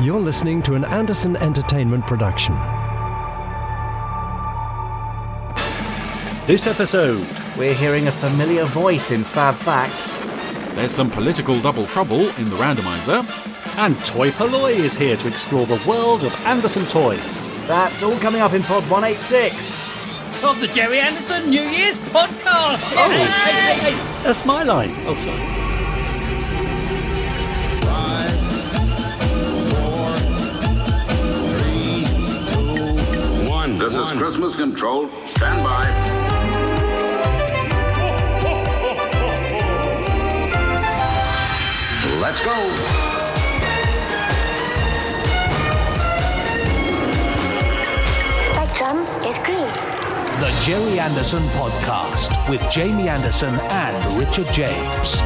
You're listening to an Anderson Entertainment production. This episode, we're hearing a familiar voice in FAB Facts. There's some political double trouble in the Randomiser. and Toy Polloi is here to explore the world of Anderson toys. That's all coming up in Pod 186. Of the Gerry Anderson New Year's podcast! Oh, hey, that's my line. Oh, sorry. 5, 4, 3, 2, 1. This is Christmas Control. Stand by. Let's go. Spectrum is green. The Gerry Anderson Podcast with Jamie Anderson and Richard James.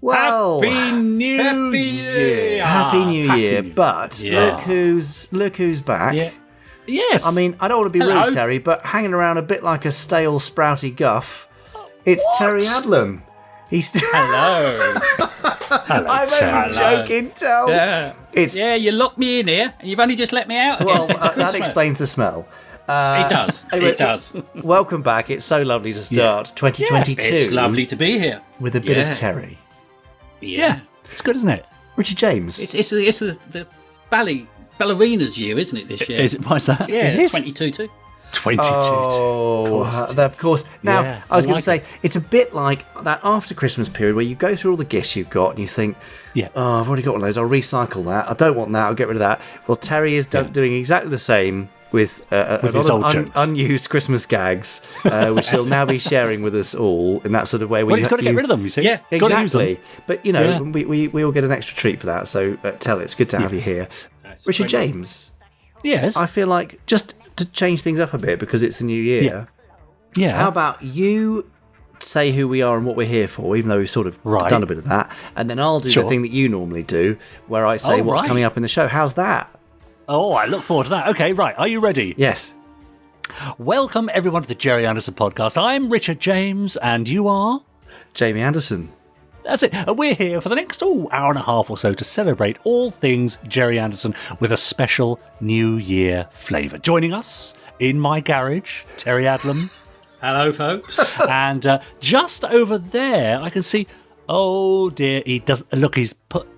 Well, Happy New Year! Happy New Year! But Yeah. look who's back. Yeah. Yes. I mean, I don't want to be Hello. rude, Terry, but hanging around a bit like a stale, sprouty guff. It's Terry Adlam. He's Hello. Hello, I'm Terry. only joking, Tel. Yeah. It's Yeah, you locked me in here, and you've only just let me out again. well, It's that Christmas. explains the smell. It does. Anyway, It does. Welcome back. It's so lovely to start 2022 It's lovely to be here. with a bit Yeah. of Terry. Yeah. It's good, isn't it? Richard James. It's the ballerina's year, isn't it, this year? Is it? Why's that? Yeah, Is it? 22 too. 22. Oh, of course. Now, Yeah, I was I going like to say, it's a bit like that after Christmas period where you go through all the gifts you've got and you think, Yeah. oh, I've already got one of those, I'll recycle that. I don't want that, I'll get rid of that. Well, Terry is doing exactly the same with a his lot old of jokes. unused Christmas gags, which he'll now be sharing with us all in that sort of way. Well, you've got to get rid of them, you see. Yeah, Gotta use them. Exactly. But, you know, Yeah. we all get an extra treat for that. So, Tell, it's good to have you here. Richard James, Yes. I feel like just to change things up a bit because it's a new year. Yeah. How about you say who we are and what we're here for, even though we've sort of Right. done a bit of that, and then I'll do Sure. the thing that you normally do, where I say Oh, what's right. coming up in the show. How's that? Oh, I look forward to that. Okay, right. Are you ready? Yes. Welcome, everyone, to the Gerry Anderson Podcast. I'm Richard James, and you are? Jamie Anderson. That's it. And we're here for the next hour and a half or so to celebrate all things Gerry Anderson with a special New Year flavour. Joining us in my garage, Terry Adlam. Hello, folks. And just over there, I can see. Oh dear, he does. Look, he's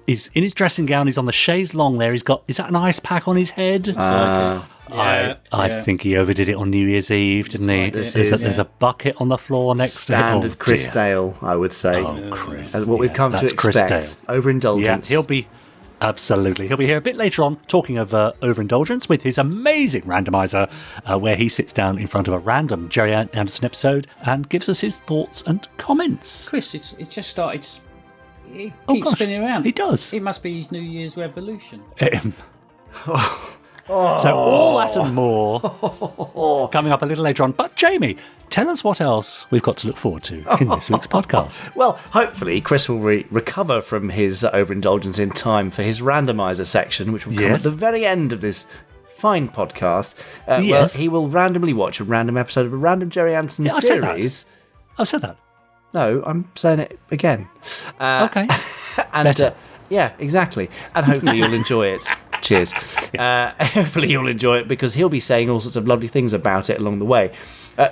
in his dressing gown. He's on the chaise longue there. Is that an ice pack on his head? I think he overdid it on New Year's Eve, didn't he? There's a bucket on the floor next to him. Standard Chris dear. Dale, I would say. Oh, Chris. As what we've come to That's Chris expect. Dale. Overindulgence. Yeah, he'll be here a bit later on talking of overindulgence with his amazing randomizer, where he sits down in front of a random Gerry Anderson episode and gives us his thoughts and comments. Chris, it just started. He Oh, keeps gosh, spinning around. he does. It must be his New Year's revolution. So all that and more coming up a little later on. But Jamie, tell us what else we've got to look forward to in this week's podcast. Well, hopefully Chris will recover from his overindulgence in time for his randomizer section, which will come Yes. at the very end of this fine podcast. Yes. Well, he will randomly watch a random episode of a random Gerry Anderson Yeah, I said that. series. I've said that. No, I'm saying it again. Okay. And Better. yeah, exactly. And hopefully you'll enjoy it. Cheers. Hopefully you'll enjoy it because he'll be saying all sorts of lovely things about it along the way.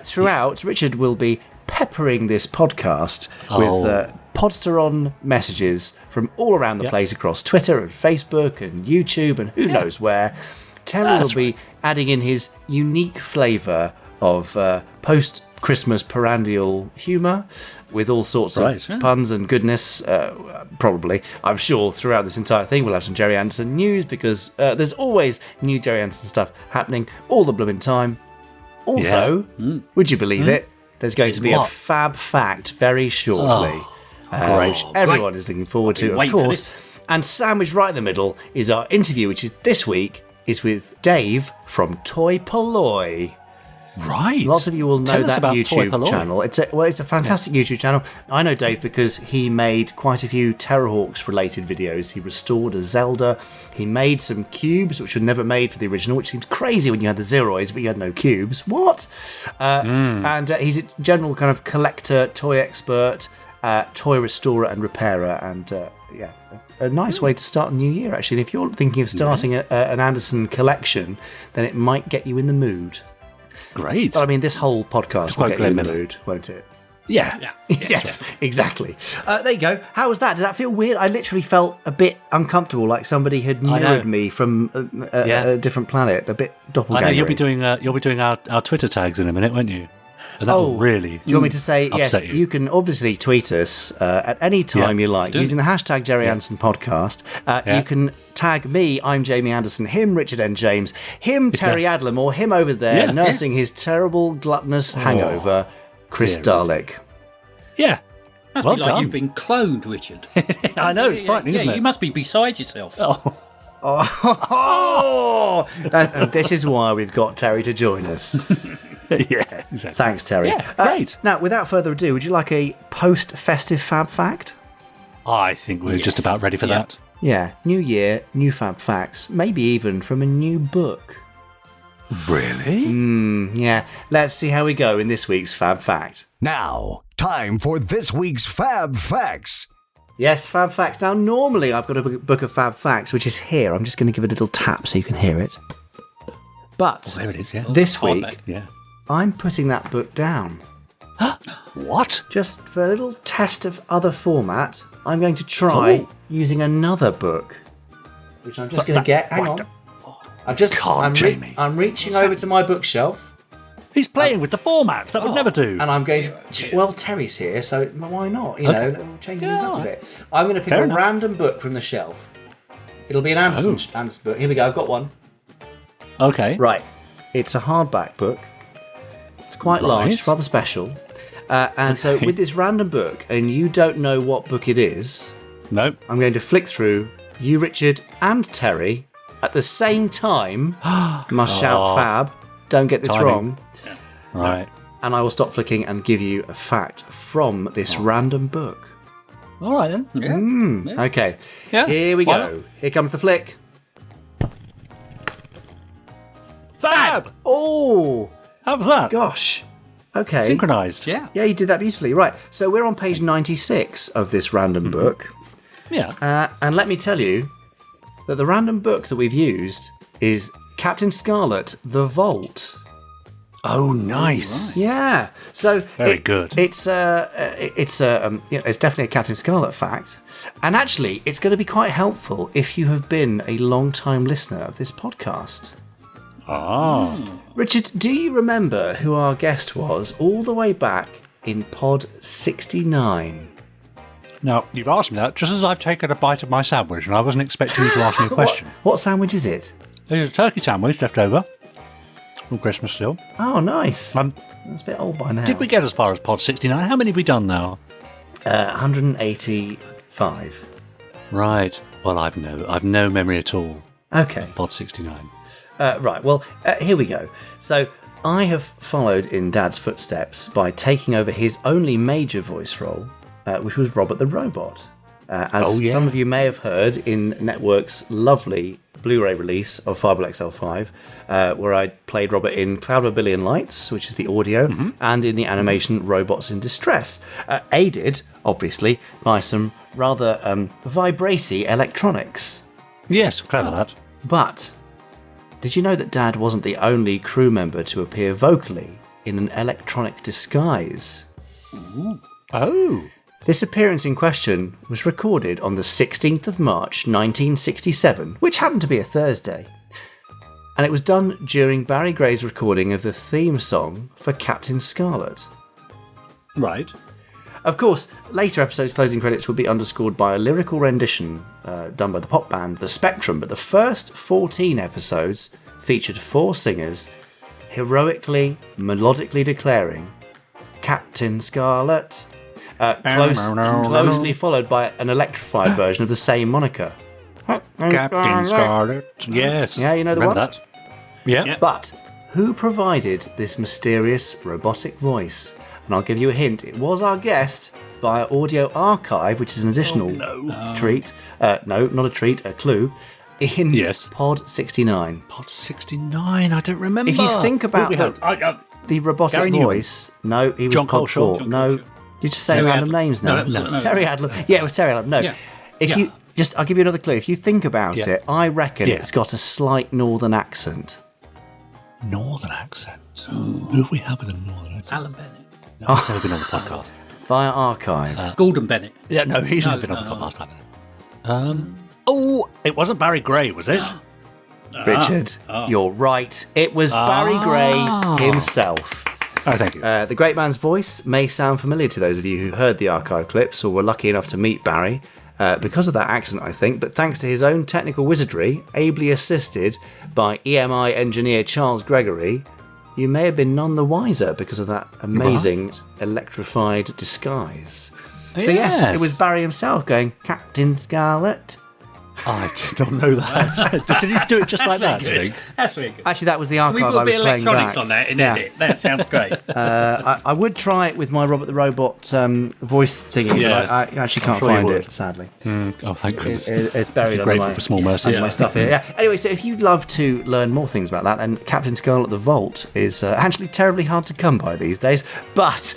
Throughout, Richard will be peppering this podcast with Podsteron messages from all around the place across Twitter and Facebook and YouTube and who knows where. Terry will be adding in his unique flavour of post-Christmas perennial humour with all sorts of puns and goodness, probably. I'm sure throughout this entire thing we'll have some Gerry Anderson news because there's always new Gerry Anderson stuff happening all the blooming time. Also, would you believe it? There's going to be a What? FAB Fact very shortly, which everyone is looking forward to, of waiting for course. this. And sandwiched right in the middle is our interview, which is this week, is with Dave from Toy Polloi. Right. Lots of you will know Tell us that about Toy YouTube Polloi. channel. It's a fantastic YouTube channel. I know Dave because he made quite a few Terrorhawks related videos. He restored a Zelda. He made some cubes, which were never made for the original, which seems crazy when you had the Zeroids, but you had no cubes. What? And he's a general kind of collector, toy expert, toy restorer and repairer, and a nice way to start a new year, actually. And if you're thinking of starting an Anderson collection, then it might get you in the mood. Great. But I mean, this whole podcast will quite get you in the Glenn Miller. mood, won't it? Yeah. Yes, exactly. There you go. How was that? Did that feel weird? I literally felt a bit uncomfortable, like somebody had mirrored me from a different planet, a bit doppelganger. I know you'll be doing our Twitter tags in a minute, won't you? And that will really. Do you want me to say yes? upset you. You can obviously tweet us at any time you like do. using the hashtag Gerry Anderson podcast. You can tag me. I'm Jamie Anderson. Him, Richard N. James. Him, Terry Adlam, or him over there nursing his terrible gluttonous hangover, Chris Dalek. Yeah. Must Well be like done. you've been cloned, Richard. I know, it's frightening, isn't it? You must be beside yourself. Oh, and this is why we've got Terry to join us. Yeah, exactly. Thanks, Terry. Yeah, great. Now, without further ado, would you like a post-festive Fab Fact? I think we're just about ready for that. Yeah, new year, new Fab Facts, maybe even from a new book. Really? Yeah, let's see how we go in this week's Fab Fact. Now, time for this week's Fab Facts. Yes, Fab Facts. Now, normally I've got a book of Fab Facts, which is here. I'm just going to give it a little tap so you can hear it. But There it is, yeah. this week, Yeah. I'm putting that book down. What? Just for a little test of other format, I'm going to try using another book, which I'm just going to get. Hang on. Jamie. I'm reaching over to my bookshelf, He's playing with the format. That would never do. and I'm going to. Well, Terry's here, so why not? You know, we'll change things up a bit. I'm going to pick Fair a enough. random book from the shelf. It'll be an Anderson book. Here we go. I've got one. Okay. Right. It's a hardback book. It's quite large. It's rather special. And so with this random book, and you don't know what book it is, Nope. I'm going to flick through you, Richard, and Terry at the same time. Must shout Fab. Don't get this Timing. wrong. Right. And I will stop flicking and give you a fact from this random book. All right then. Yeah. Okay. Yeah. Here we Why go. not? Here comes the flick. Fab! Oh, How was that? gosh. Okay. Synchronized. Yeah. Yeah, you did that beautifully. Right. So we're on page 96 of this random book. Yeah. And let me tell you that the random book that we've used is Captain Scarlet, The Vault. Oh, nice. Yeah. So Very good. It's it's definitely a Captain Scarlet fact, and actually, it's going to be quite helpful if you have been a long-time listener of this podcast. Ah. Richard, do you remember who our guest was all the way back in Pod 69? Now, you've asked me that just as I've taken a bite of my sandwich, and I wasn't expecting you to ask me a question. What sandwich is it? There's a turkey sandwich left over from Christmas still. Oh, nice. Um, That's a bit old by now. Did we get as far as Pod 69? How many have we done now? 185. Right. Well, I've no memory at all Okay. of Pod 69. Right, well, here we go. So, I have followed in Dad's footsteps by taking over his only major voice role, which was Robert the Robot. As some of you may have heard in Network's lovely Blu-ray release of Fireball XL5, where I played Robert in Cloud of a Billion Lights, which is the audio, and in the animation Robots in Distress, aided, obviously, by some rather vibratey electronics. Yes, clever that. But did you know that Dad wasn't the only crew member to appear vocally in an electronic disguise? Oh. This appearance in question was recorded on the 16th of March 1967, which happened to be a Thursday. And it was done during Barry Gray's recording of the theme song for Captain Scarlet. Right. Of course, later episodes' closing credits would be underscored by a lyrical rendition done by the pop band The Spectrum, but the first 14 episodes featured 4 singers heroically, melodically declaring Captain Scarlet, closely followed by an electrified version of the same moniker. Captain Scarlet. Yes. Yeah, you know the Remember one? that? Yeah. But Who provided this mysterious robotic voice? And I'll give you a hint. It was our guest via Audio Archive, which is an additional treat. No, not a treat, a clue. In Pod 69. Pod 69, I don't remember. If you think about the robotic Gary voice, no, he was John Pod Coleshaw. 4. No, you're just saying random names now. No. Terry Adlam. Yeah, it was Terry Adlam. No. Yeah. If you just, I'll give you another clue. If you think about it, I reckon Yeah. it's got a slight northern accent. Northern accent. Who have we had with a northern accent? Alan Bennett. No, he's never been on the podcast. Via Archive. Gordon Bennett. Yeah, no, he's never been on the podcast. It wasn't Barry Gray, was it? Richard, you're right. It was Barry Gray himself. Oh, thank you. The great man's voice may sound familiar to those of you who heard the archive clips or were lucky enough to meet Barry because of that accent, I think, but thanks to his own technical wizardry, ably assisted by EMI engineer Charles Gregory, you may have been none the wiser because of that amazing electrified disguise. So yes, it was Barry himself going, Captain Scarlet. I did not know that. Did he do it just like that, do you think? That's very good. Actually, that was the archive We I put a was bit of playing electronics back. on that in edit. That sounds great. I would try it with my Robert the Robot voice thingy, Yes. but I actually can't sure you find would. it, sadly. Oh, thank goodness. It's buried under Grateful my, for small mercies. under my stuff here. Yeah. Anyway, so if you'd love to learn more things about that, then Captain Scarlet the Vault is actually terribly hard to come by these days, but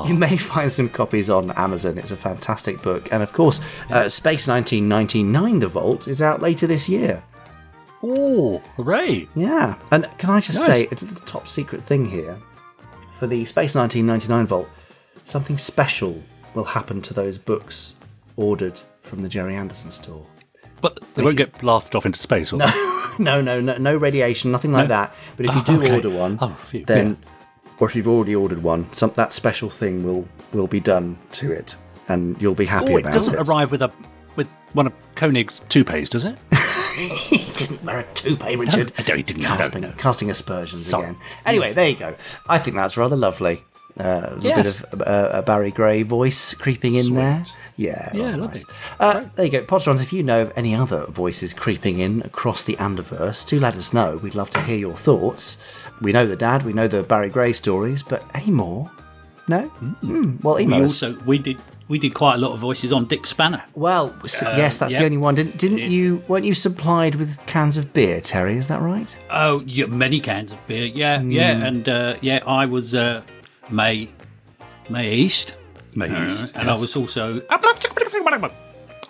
you may find some copies on Amazon. It's a fantastic book. And of course, Space 1999 The Vault is out later this year. Oh, hooray. Yeah. And can I just say, a little top secret thing here, for the Space 1999 Vault, something special will happen to those books ordered from the Gerry Anderson store. But they won't get blasted off into space, will they? No radiation, nothing like that. But if you do order one, then, or if you've already ordered one, that special thing will be done to it, and you'll be happy about it. It doesn't arrive with one of Koenig's toupees, does it? He didn't wear a toupee, Richard. No, he didn't. Casting aspersions again. Anyway, there you go. I think that's rather lovely. A little bit of a Barry Gray voice creeping in there. Yeah, lovely. Nice. There you go. Podsterons, if you know of any other voices creeping in across the Anderverse, do let us know. We'd love to hear your thoughts. We know the dad, we know the Barry Gray stories, but any more? No? Well, email us. We did quite a lot of voices on Dick Spanner. Well, yes, that's the only one. Didn't you? Weren't you supplied with cans of beer, Terry? Is that right? Oh, yeah, many cans of beer. Yeah, and I was May East. May East. And I was also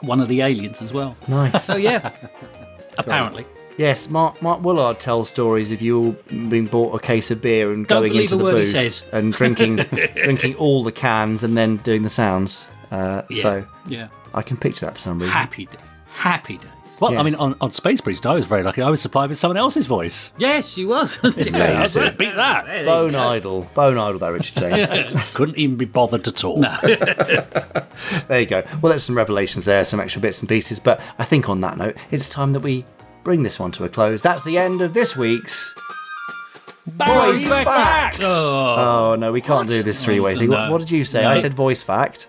one of the aliens as well. Nice. So yeah, apparently. Yes, Mark Woolard tells stories of you all being bought a case of beer and Don't going believe into a the word he booth says. and drinking all the cans and then doing the sounds. So Yeah. I can picture that for some reason. Happy days. Well, Yeah. I mean, on Space Priest, I was very lucky. I was supplied with someone else's voice. Yes, she was. Beat that. Bone idle there, Richard James. Couldn't even be bothered to talk. There you go. Well, there's some revelations there, some extra bits and pieces. But I think on that note, it's time that we bring this one to a close. That's the end of this week's Voice Fact. Oh no, we can't do this three-way thing. No. What did you say? No. I said voice fact.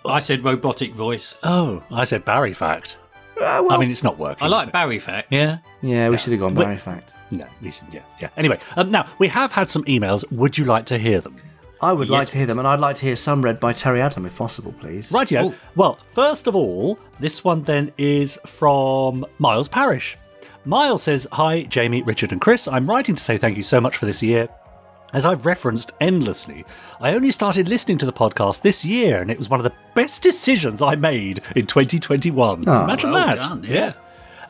I said robotic voice. Oh, I said Barry Fact. Well, I mean, it's not working. I is like it? Barry Fact. Yeah. yeah, we should have gone Barry fact. No, we should. Yeah. Anyway, now we have had some emails. Would you like to hear them? I would like to hear them, and I'd like to hear some read by Terry Adlam, if possible, please. Rightio. Oh. Well, first of all, this one then is from Miles Parrish. Miles says, "Hi, Jamie, Richard, and Chris. I'm writing to say thank you so much for this year. As I've referenced endlessly, I only started listening to the podcast this year, and it was one of the best decisions I made in 2021. Imagine well that. done, yeah.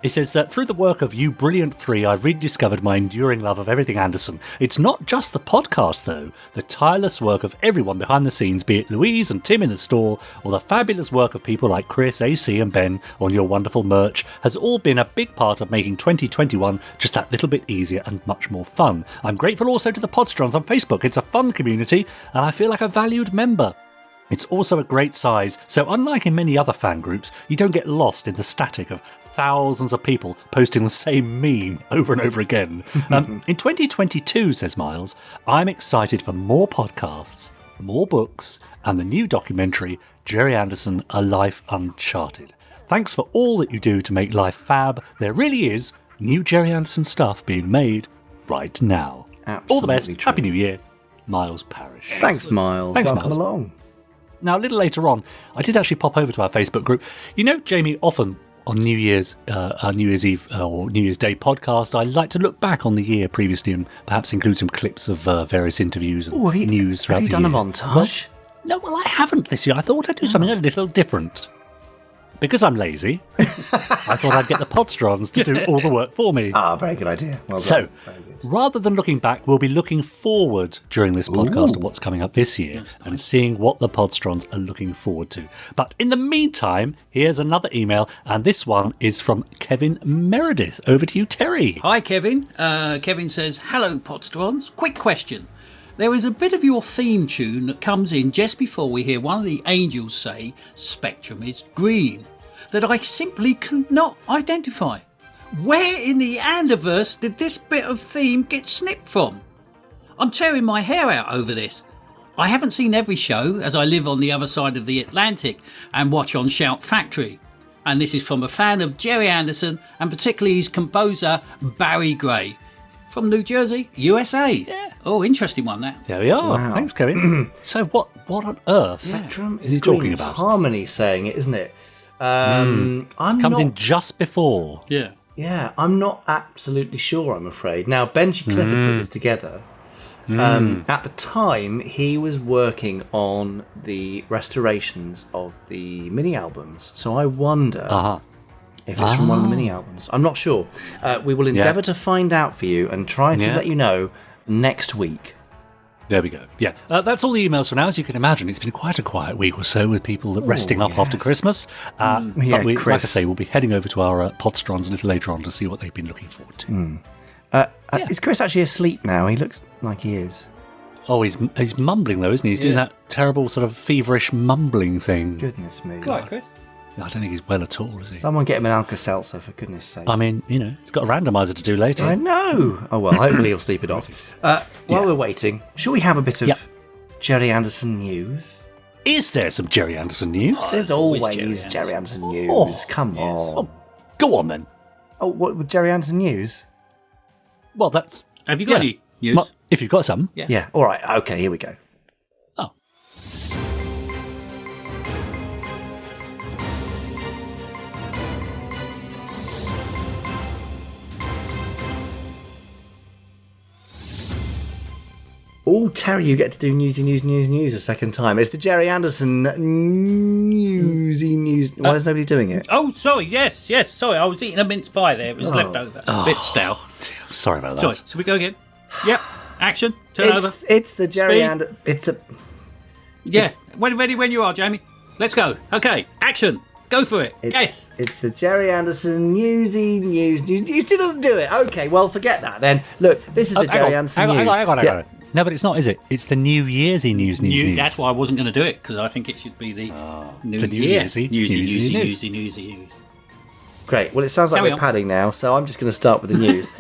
He says that through the work of you brilliant three, I've rediscovered my enduring love of everything Anderson. It's not just the podcast, though. The tireless work of everyone behind the scenes, be it Louise and Tim in the store, or the fabulous work of people like Chris, AC, and Ben on your wonderful merch, has all been a big part of making 2021 just that little bit easier and much more fun. I'm grateful also to the Podsterons on Facebook. It's a fun community, and I feel like a valued member. It's also a great size, so unlike in many other fan groups, you don't get lost in the static of thousands of people posting the same meme over and over again. In 2022, says Miles, I'm excited for more podcasts, more books, and the new documentary, Gerry Anderson, A Life Uncharted. Thanks for all that you do to make life fab. There really is new Gerry Anderson stuff being made right now. Absolutely All the best. true. Happy New Year, Miles Parrish. Thanks, Miles. Thanks, Welcome Miles. along. Now, a little later on, I did actually pop over to our Facebook group. You know, Jamie, often on New Year's Eve or New Year's Day podcast, I like to look back on the year previously and perhaps include some clips of various intervs and news throughout the year. Have you done a montage? Well, I haven't this year. I thought I'd do something a little different. Because I'm lazy, I thought I'd get the Podsterons to do all the work for me. Ah, very good idea. Well done. So, rather than looking back, we'll be looking forward during this podcast to what's coming up this year and seeing what the Podsterons are looking forward to. But in the meantime, here's another email, and this one is from Kevin Meredith. Over to you, Terry. Hi, Kevin. Kevin says, hello, Podsterons. Quick question. There is a bit of your theme tune that comes in just before we hear one of the angels say, Spectrum is green, that I simply cannot identify. Where in the Anderverse did this bit of theme get snipped from? I'm tearing my hair out over this. I haven't seen every show, as I live on the other side of the Atlantic and watch on Shout Factory. And this is from a fan of Gerry Anderson and particularly his composer Barry Gray. From New Jersey, USA. Yeah. Oh, interesting one, that. There we are. Wow. Thanks, Kevin. So what on earth Spectrum is he green. talking It's about? Harmony saying it, isn't it? I'm Comes not, in just before. Yeah. Yeah, I'm not absolutely sure, I'm afraid. Now, Benji Clifford put this together. At the time, he was working on the restorations of the mini-albums. So I wonder if it's from one of the mini-albums. I'm not sure. We will endeavour to find out for you and try to let you know next week. There we go. Yeah, that's all the emails for now. As you can imagine, it's been quite a quiet week or so with people resting up after Christmas. But we, like I say, we'll be heading over to our Podsterons a little later on to see what they've been looking forward to. Is Chris actually asleep now? He looks like he is. Oh, he's mumbling though, isn't he? He's doing that terrible sort of feverish mumbling thing. Goodness me. Right, Chris. I don't think he's well at all, is he? Someone get him an Alka-Seltzer, for goodness sake. I mean, you know, he's got a randomizer to do later. I know. Oh, well, hopefully he'll sleep it off. While we're waiting, shall we have a bit of Gerry Anderson news? Is there some Gerry Anderson news? There's always Gerry Anderson news. Come on. Oh, go on then. Oh, what, with Gerry Anderson news? Well, that's... Have you got any news? If you've got some. Yeah. All right. Okay, here we go. Oh. Oh, Terry, you get to do news a second time. It's the Gerry Anderson newsy news. Why is nobody doing it? Oh, sorry. Yes. Sorry, I was eating a mince pie there. It was left over. A bit stout. Sorry about that. Sorry. So we go again. Yep. Action. Turn over. It's the Gerry Speed. Anderson. It's a. Yes. Ready when you are, Jamie. Let's go. Okay. Action. Go for it. Yes. It's the Gerry Anderson newsy news. You still don't do it. Okay, well, forget that then. Look, this is the Gerry Anderson news. Hang on. No, but it's not, is it? It's the New Year'sy news. That's why I wasn't going to do it, because I think it should be the New Year'sy newsy. Great. Well, it sounds like Carry we're on. padding now, so I'm just going to start with the news.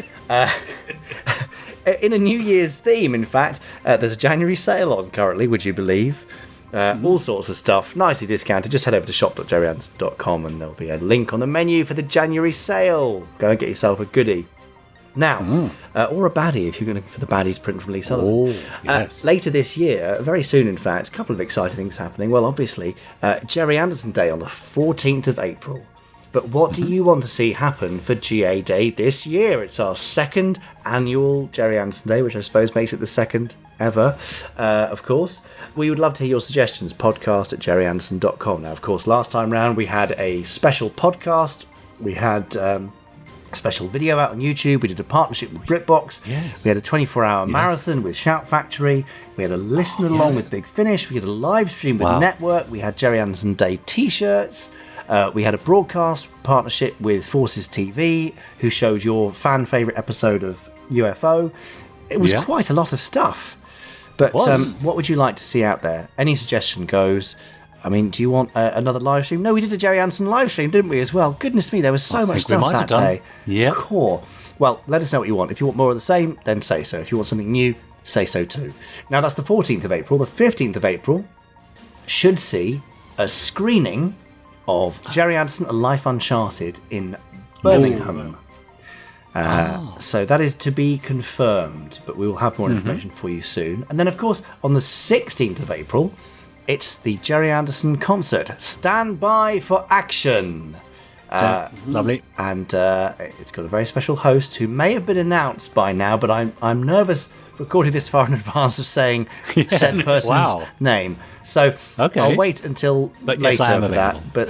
In a New Year's theme, in fact, there's a January sale on currently, would you believe? All sorts of stuff, nicely discounted. Just head over to shop.gerryanderson.com and there'll be a link on the menu for the January sale. Go and get yourself a goodie. Now, or a baddie if you're going for the baddies print from Lee Sullivan. Yes. Later this year, very soon in fact, a couple of exciting things happening. Well, obviously, Gerry Anderson Day on the 14th of April. But what do you want to see happen for GA Day this year? It's our second annual Gerry Anderson Day, which I suppose makes it the second ever, of course. We would love to hear your suggestions, podcast@gerryanderson.com. Now, of course, last time round we had a special podcast. We had a special video out on YouTube. We did a partnership with BritBox. Yes. We had a 24-hour marathon with Shout Factory. We had a listen along with Big Finish. We had a live stream with Network. We had Gerry Anderson Day t-shirts. We had a broadcast partnership with Forces TV, who showed your fan favourite episode of UFO. It was quite a lot of stuff. But what would you like to see out there? Any suggestion goes. I mean, do you want another live stream? No, we did a Gerry Anderson live stream, didn't we, as well? Goodness me, there was so much stuff that day. Yeah. Cool. Well, let us know what you want. If you want more of the same, then say so. If you want something new, say so too. Now, that's the 14th of April. The 15th of April should see a screening of Gerry Anderson, A Life Uncharted in Birmingham. So that is to be confirmed, but we will have more information for you soon. And then, of course, on the 16th of April, it's the Gerry Anderson concert. Stand by for action. Lovely. And it's got a very special host who may have been announced by now, but I'm nervous recording this far in advance of saying said person's name. So I'll wait until later for that. But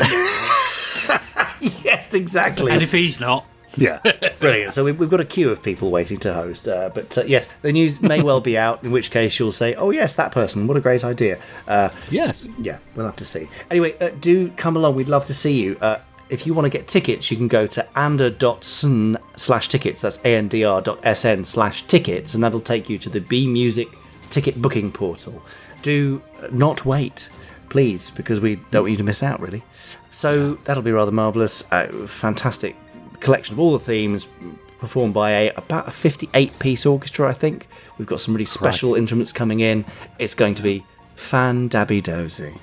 yes, exactly. And if he's not. Yeah, brilliant. So we've got a queue of people waiting to host. But yes, the news may well be out, in which case you'll say, oh, yes, that person. What a great idea. Yes. Yeah, we'll have to see. Anyway, do come along. We'd love to see you. If you want to get tickets, you can go to andr.sn/tickets. That's andr.sn/tickets, and that'll take you to the B Music ticket booking portal. Do not wait, please, because we don't want you to miss out, really. So that'll be rather marvellous. Fantastic collection of all the themes performed by about a 58-piece orchestra, I think. We've got some really special instruments coming in. It's going to be fan-dabby-dozy.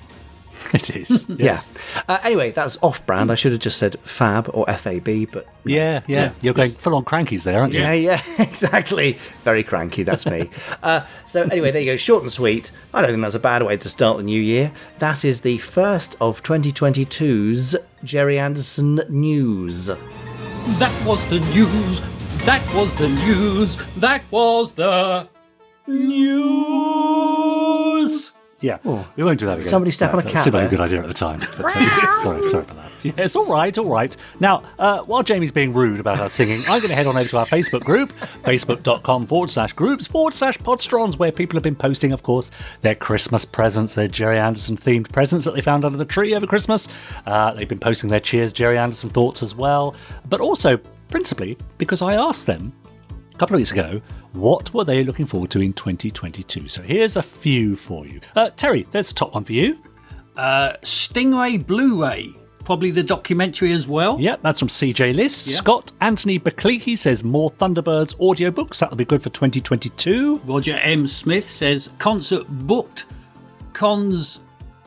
It is. Yes. Yeah. Anyway, that's off-brand. I should have just said FAB or FAB, but... Yeah. You're going full-on crankies there, aren't you? Yeah, exactly. Very cranky, that's me. So anyway, there you go. Short and sweet. I don't think that's a bad way to start the new year. That is the first of 2022's Gerry Anderson news. That was the news. That was the news. That was the news. Yeah, we won't do that again. Somebody step on a cat. That seemed like a good idea at the time. But, sorry about that. Yeah, it's all right. Now, while Jamie's being rude about our singing, I'm going to head on over to our Facebook group, facebook.com/groups/Podsterons, where people have been posting, of course, their Christmas presents, their Gerry Anderson themed presents that they found under the tree over Christmas. They've been posting their Cheers Gerry Anderson thoughts as well, but also, principally, because I asked them a couple of weeks ago, what were they looking forward to in 2022? So here's a few for you. Terry, there's the top one for you. Stingray Blu-ray. Probably the documentary as well. Yep, that's from CJ List. Yeah. Scott Anthony Bacleeke says more Thunderbirds audiobooks. That'll be good for 2022. Roger M. Smith says concert booked. Cons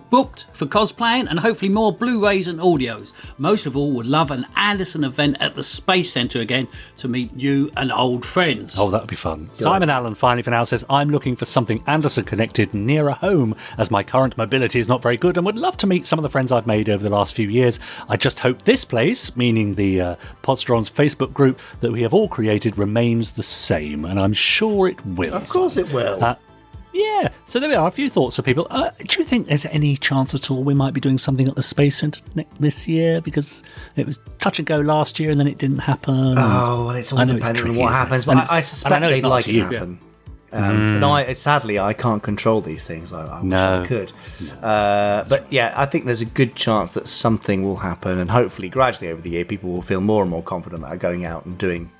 booked for cosplaying and hopefully more Blu-rays and audios. Most of all, would love an Anderson event at the Space Centre again to meet new and old friends. Oh, that would be fun. Simon Allen, finally for now, says, I'm looking for something Anderson connected nearer home, as my current mobility is not very good and would love to meet some of the friends I've made over the last few years. I just hope this place, meaning the Podsterons Facebook group that we have all created, remains the same, and I'm sure it will. Of course it will. Yeah, so there we are, a few thoughts for people. Do you think there's any chance at all we might be doing something at the Space Centre this year? Because it was touch and go last year and then it didn't happen. Oh, well, it's all dependent on what happens, but I suspect they'd like it to happen. But sadly, I can't control these things. I wish I could. But yeah, I think there's a good chance that something will happen, and hopefully gradually over the year people will feel more and more confident about going out and doing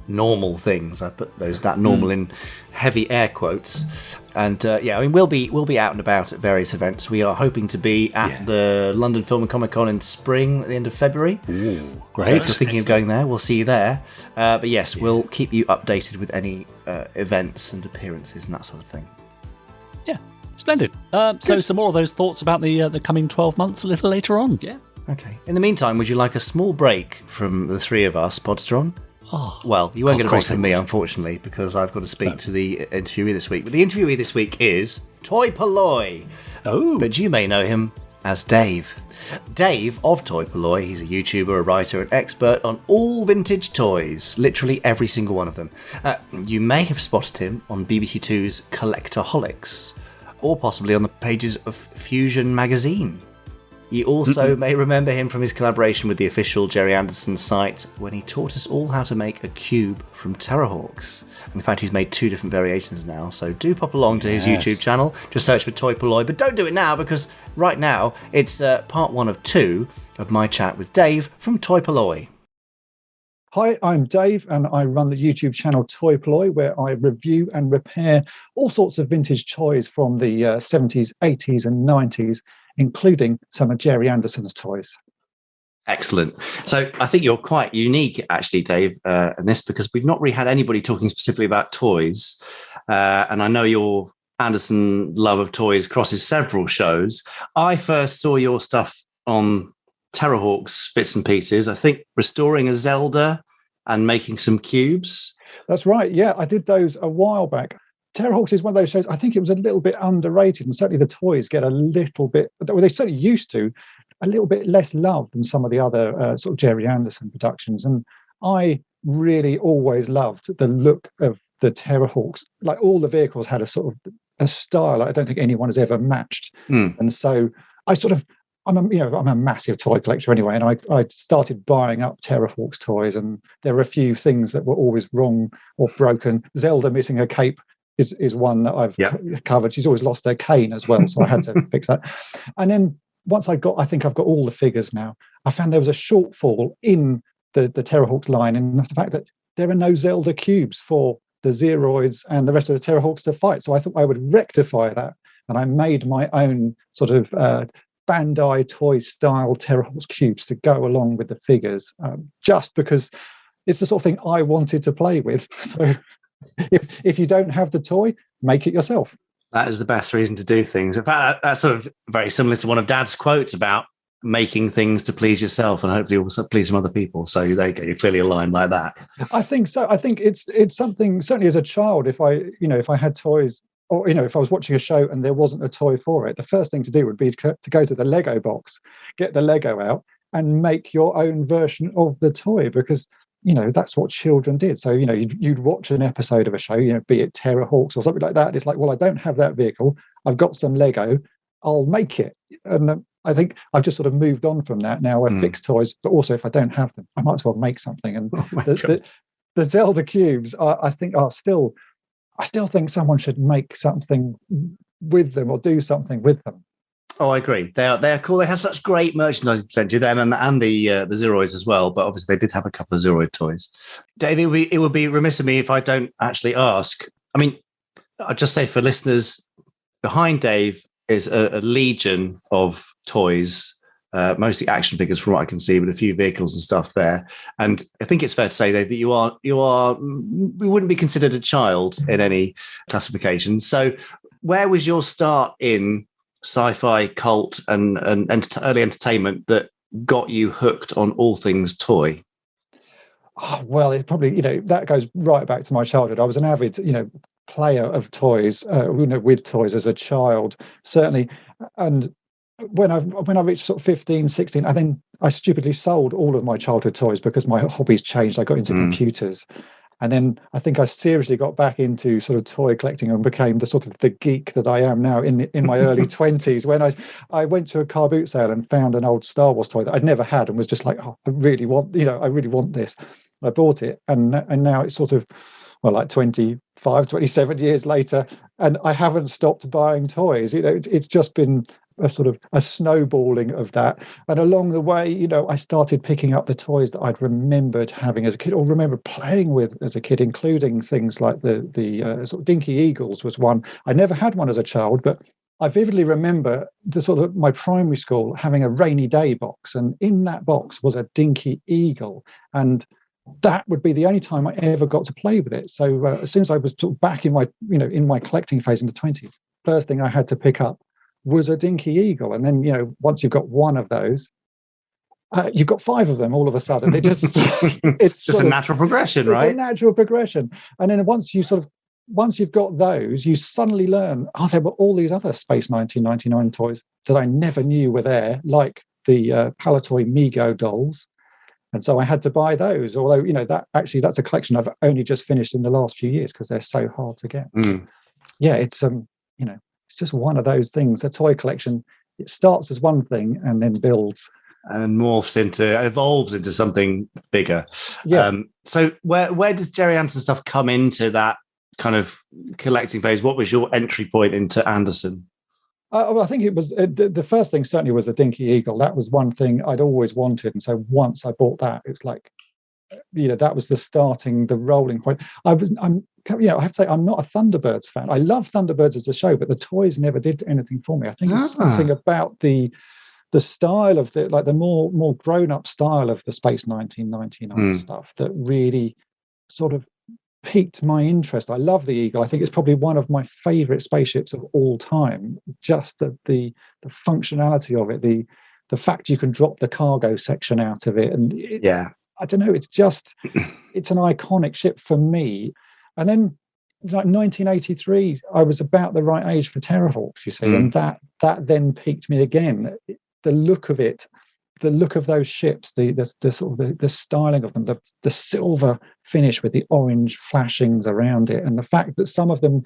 normal things. I put that normal in heavy air quotes. And we'll be out and about at various events. We are hoping to be at the London Film and Comic Con in spring at the end of February. Ooh, great. So if you're thinking of going there, we'll see you there. But yes, we'll keep you updated with any events and appearances and that sort of thing. Yeah, splendid. So some more of those thoughts about the coming 12 months a little later on. Yeah. Okay. In the meantime, would you like a small break from the three of us, Podsteron? Oh, well, you won't get a break from me, unfortunately, because I've got to speak to the interviewee this week. But the interviewee this week is Toy Polloi. Oh. But you may know him as Dave. Dave of Toy Polloi, he's a YouTuber, a writer, an expert on all vintage toys, literally every single one of them. You may have spotted him on BBC Two's Collectorholics, or possibly on the pages of Fusion magazine. You also may remember him from his collaboration with the official Gerry Anderson site when he taught us all how to make a cube from Terrorhawks. In fact, he's made 2 different variations now, so do pop along to his YouTube channel. Just search for Toy Polloi, but don't do it now because right now it's part 1 of 2 of my chat with Dave from Toy Polloi. Hi, I'm Dave and I run the YouTube channel Toy Polloi, where I review and repair all sorts of vintage toys from the 70s, 80s and 90s, including some of Gerry Anderson's toys. Excellent. So I think you're quite unique, actually, Dave, in this, because we've not really had anybody talking specifically about toys. And I know your Anderson love of toys crosses several shows. I first saw your stuff on Terrorhawks bits and pieces. I think restoring a Zelda and making some cubes. That's right. Yeah, I did those a while back. Terrorhawks is one of those shows. I think it was a little bit underrated, and certainly the toys get a little bit, well, they certainly used to, a little bit less love than some of the other sort of Gerry Anderson productions. And I really always loved the look of the Terrorhawks. Like, all the vehicles had a sort of a style I don't think anyone has ever matched. And so I'm a massive toy collector anyway, and I started buying up Terrorhawks toys, and there were a few things that were always wrong or broken. Zelda missing her cape is one that I've covered. She's always lost her cane as well, so I had to fix that. And then once I think I've got all the figures now, I found there was a shortfall in the Terrorhawks line, and the fact that there are no Zelda cubes for the Zeroids and the rest of the Terrorhawks to fight. So I thought I would rectify that, and I made my own sort of Bandai toy style Terrorhawks cubes to go along with the figures, just because it's the sort of thing I wanted to play with. So if you don't have the toy, make it yourself. That is the best reason to do things. In fact, that's sort of very similar to one of Dad's quotes about making things to please yourself and hopefully also please some other people. So there you go, you're clearly aligned like that. I think so. I think it's something, certainly as a child, if I had toys, or if I was watching a show and there wasn't a toy for it, the first thing to do would be to go to the Lego box, get the Lego out and make your own version of the toy, because that's what children did. So you'd watch an episode of a show, be it Terrorhawks or something like that. It's like, well, I don't have that vehicle, I've got some Lego, I'll make it. And I think I've just sort of moved on from that now. I fix toys, but also if I don't have them, I might as well make something. And the Zelda cubes, I still think someone should make something with them or do something with them. Oh, I agree. They're cool. They have such great merchandising potential, them and the Zeroids as well. But obviously, they did have a couple of Zeroid toys. Dave, it would be remiss of me if I don't actually ask. I mean, I'll just say for listeners, behind Dave is a legion of toys, mostly action figures from what I can see, but a few vehicles and stuff there. And I think it's fair to say, Dave, that you wouldn't be considered a child in any classification. So where was your start in sci-fi, cult and early entertainment that got you hooked on all things toy? Oh, well, it probably, that goes right back to my childhood. I was an avid, player of toys, with toys as a child, certainly. And when I reached sort of 15, 16, I stupidly sold all of my childhood toys because my hobbies changed. I got into computers. And then I think I seriously got back into sort of toy collecting and became the geek that I am now in my early 20s, when I went to a car boot sale and found an old Star Wars toy that I'd never had and was just like, oh, I really want this. I bought it, and now it's sort of, well, like 25, 27 years later, and I haven't stopped buying toys. It's just been a sort of a snowballing of that. And along the way, I started picking up the toys that I'd remembered having as a kid or remember playing with as a kid, including things like the sort of Dinky Eagles was one. I never had one as a child, but I vividly remember my primary school having a rainy day box, and in that box was a Dinky Eagle, and that would be the only time I ever got to play with it. So as soon as I was back in my in my collecting phase in the 20s, first thing I had to pick up was a Dinky Eagle. And then, once you've got one of those, you've got 5 of them all of a sudden. It's just a natural progression, right? It's a natural progression. And then once you've got those, you suddenly learn, there were all these other Space 1999 toys that I never knew were there, like the Palatoy Mego dolls. And so I had to buy those, although, that's a collection I've only just finished in the last few years because they're so hard to get. Yeah, it's it's just one of those things. A toy collection, it starts as one thing and then builds and evolves into something bigger. Yeah. So where does Gerry Anderson stuff come into that kind of collecting phase? What was your entry point into Anderson? Well, I think it was the first thing certainly was the Dinky Eagle. That was one thing I'd always wanted, and so once I bought that, it's like, that was the rolling point. I have to say, I'm not a Thunderbirds fan. I love Thunderbirds as a show, but the toys never did anything for me. I think it's something about the style of the more grown-up style of the Space 1999 stuff that really sort of piqued my interest. I love the Eagle. I think it's probably one of my favorite spaceships of all time. Just the functionality of it, the fact you can drop the cargo section out of it, and I don't know, it's an iconic ship for me. And then like 1983, I was about the right age for Terrahawks, you see, and that then piqued me again. The look of it, the look of those ships, the sort of the styling of them, the silver finish with the orange flashings around it, and the fact that some of them,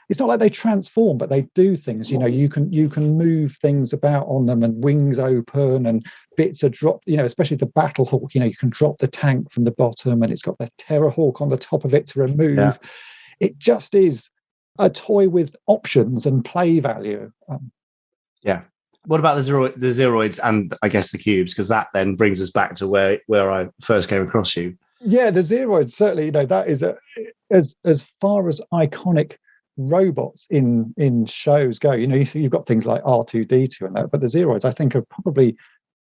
it's not like they transform, but they do things. You know, you can move things about on them, and wings open, and bits are dropped. You know, especially the Battlehawk. You know, you can drop the tank from the bottom, and it's got the Terrahawk on the top of it to remove. Yeah. It just is a toy with options and play value. Yeah. What about the Zeroids and I guess the cubes? Because that then brings us back to where I first came across you. Yeah, the Zeroids, certainly, you know, that is as far as iconic robots in shows go. You know, you've got things like R2-D2 and that, but the Zeroids, I think, are probably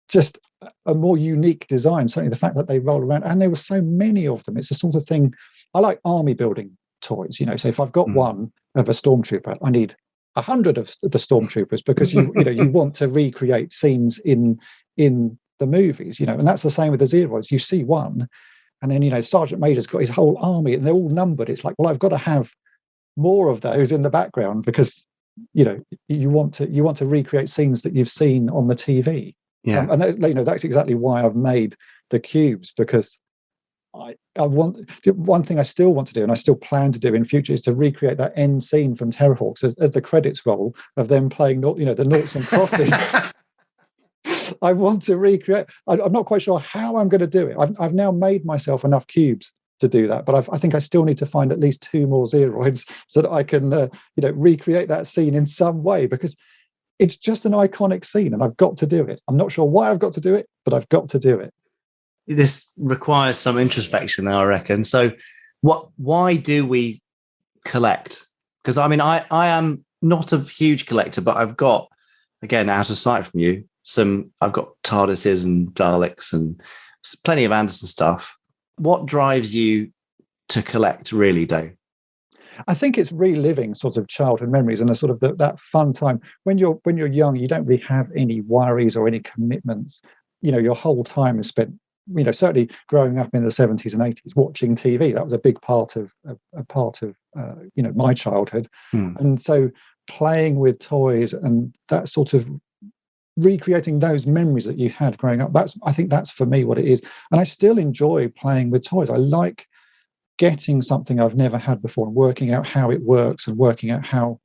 just a more unique design. Certainly the fact that they roll around, and there were so many of them. It's the sort of thing, I like army building toys, you know, so if I've got one of a stormtrooper, I need 100 of the stormtroopers, because you want to recreate scenes in the movies, you know, and that's the same with the Zeroids. You see one, and then, you know, Sergeant Major's got his whole army, and they're all numbered. It's like, well, I've got to have more of those in the background, because, you know, you want to recreate scenes that you've seen on the TV. Yeah, and that's, you know, that's exactly why I've made the cubes, because I want, one thing I still want to do, and I still plan to do in future, is to recreate that end scene from Terrahawks as the credits roll of them playing, you know, the noughts and crosses. I want to recreate. I'm not quite sure how I'm going to do it. I've now made myself enough cubes to do that, but I think I still need to find at least 2 more Zeroids so that I can, you know, recreate that scene in some way, because it's just an iconic scene, and I've got to do it. I'm not sure why I've got to do it, but I've got to do it. This requires some introspection now, I reckon. So why do we collect? Because I mean, I am not a huge collector, but I've got, again, out of sight from you, I've got TARDISes and Daleks and plenty of Anderson stuff. What drives you to collect, really, Dave? I think it's reliving sort of childhood memories, and a sort of that fun time. When you're young, you don't really have any worries or any commitments. You know, your whole time is spent, you know, certainly growing up in the 70s and 80s, watching TV. That was a big part of you know, my childhood. And so playing with toys and that sort of recreating those memories that you had growing up, I think that's for me what it is. And I still enjoy playing with toys. I like getting something I've never had before and working out how it works, and working out how,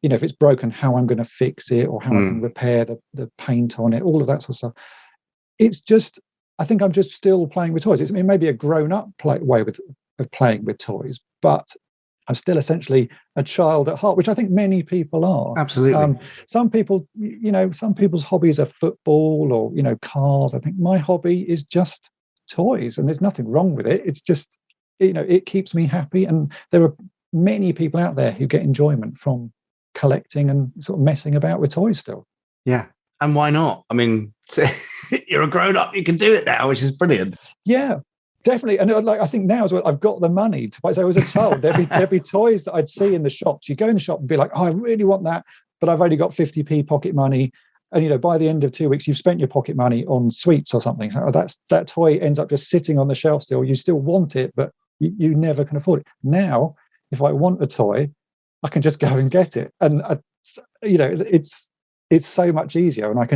you know, if it's broken, how I'm going to fix it, or how I can repair the paint on it, all of that sort of stuff. It's just, I think I'm just still playing with toys. It may be a grown-up way of playing with toys, but I'm still essentially a child at heart, which I think many people are. Absolutely. Some people, you know, some people's hobbies are football or, you know, cars. I think my hobby is just toys, and there's nothing wrong with it. It's just, you know, it keeps me happy, and there are many people out there who get enjoyment from collecting and sort of messing about with toys still. Yeah, and why not? I mean, you're a grown-up, you can do it now, which is brilliant. Yeah, definitely. And like, I think now as well, I've got the money to buy. So as a child, there'd be toys that I'd see in the shops. You go in the shop and be like, oh, I really want that, but I've only got 50p pocket money. And, you know, by the end of 2 weeks, you've spent your pocket money on sweets or something. That toy ends up just sitting on the shelf still. You still want it, but you never can afford it. Now, if I want a toy, I can just go and get it. And, you know, it's so much easier, and I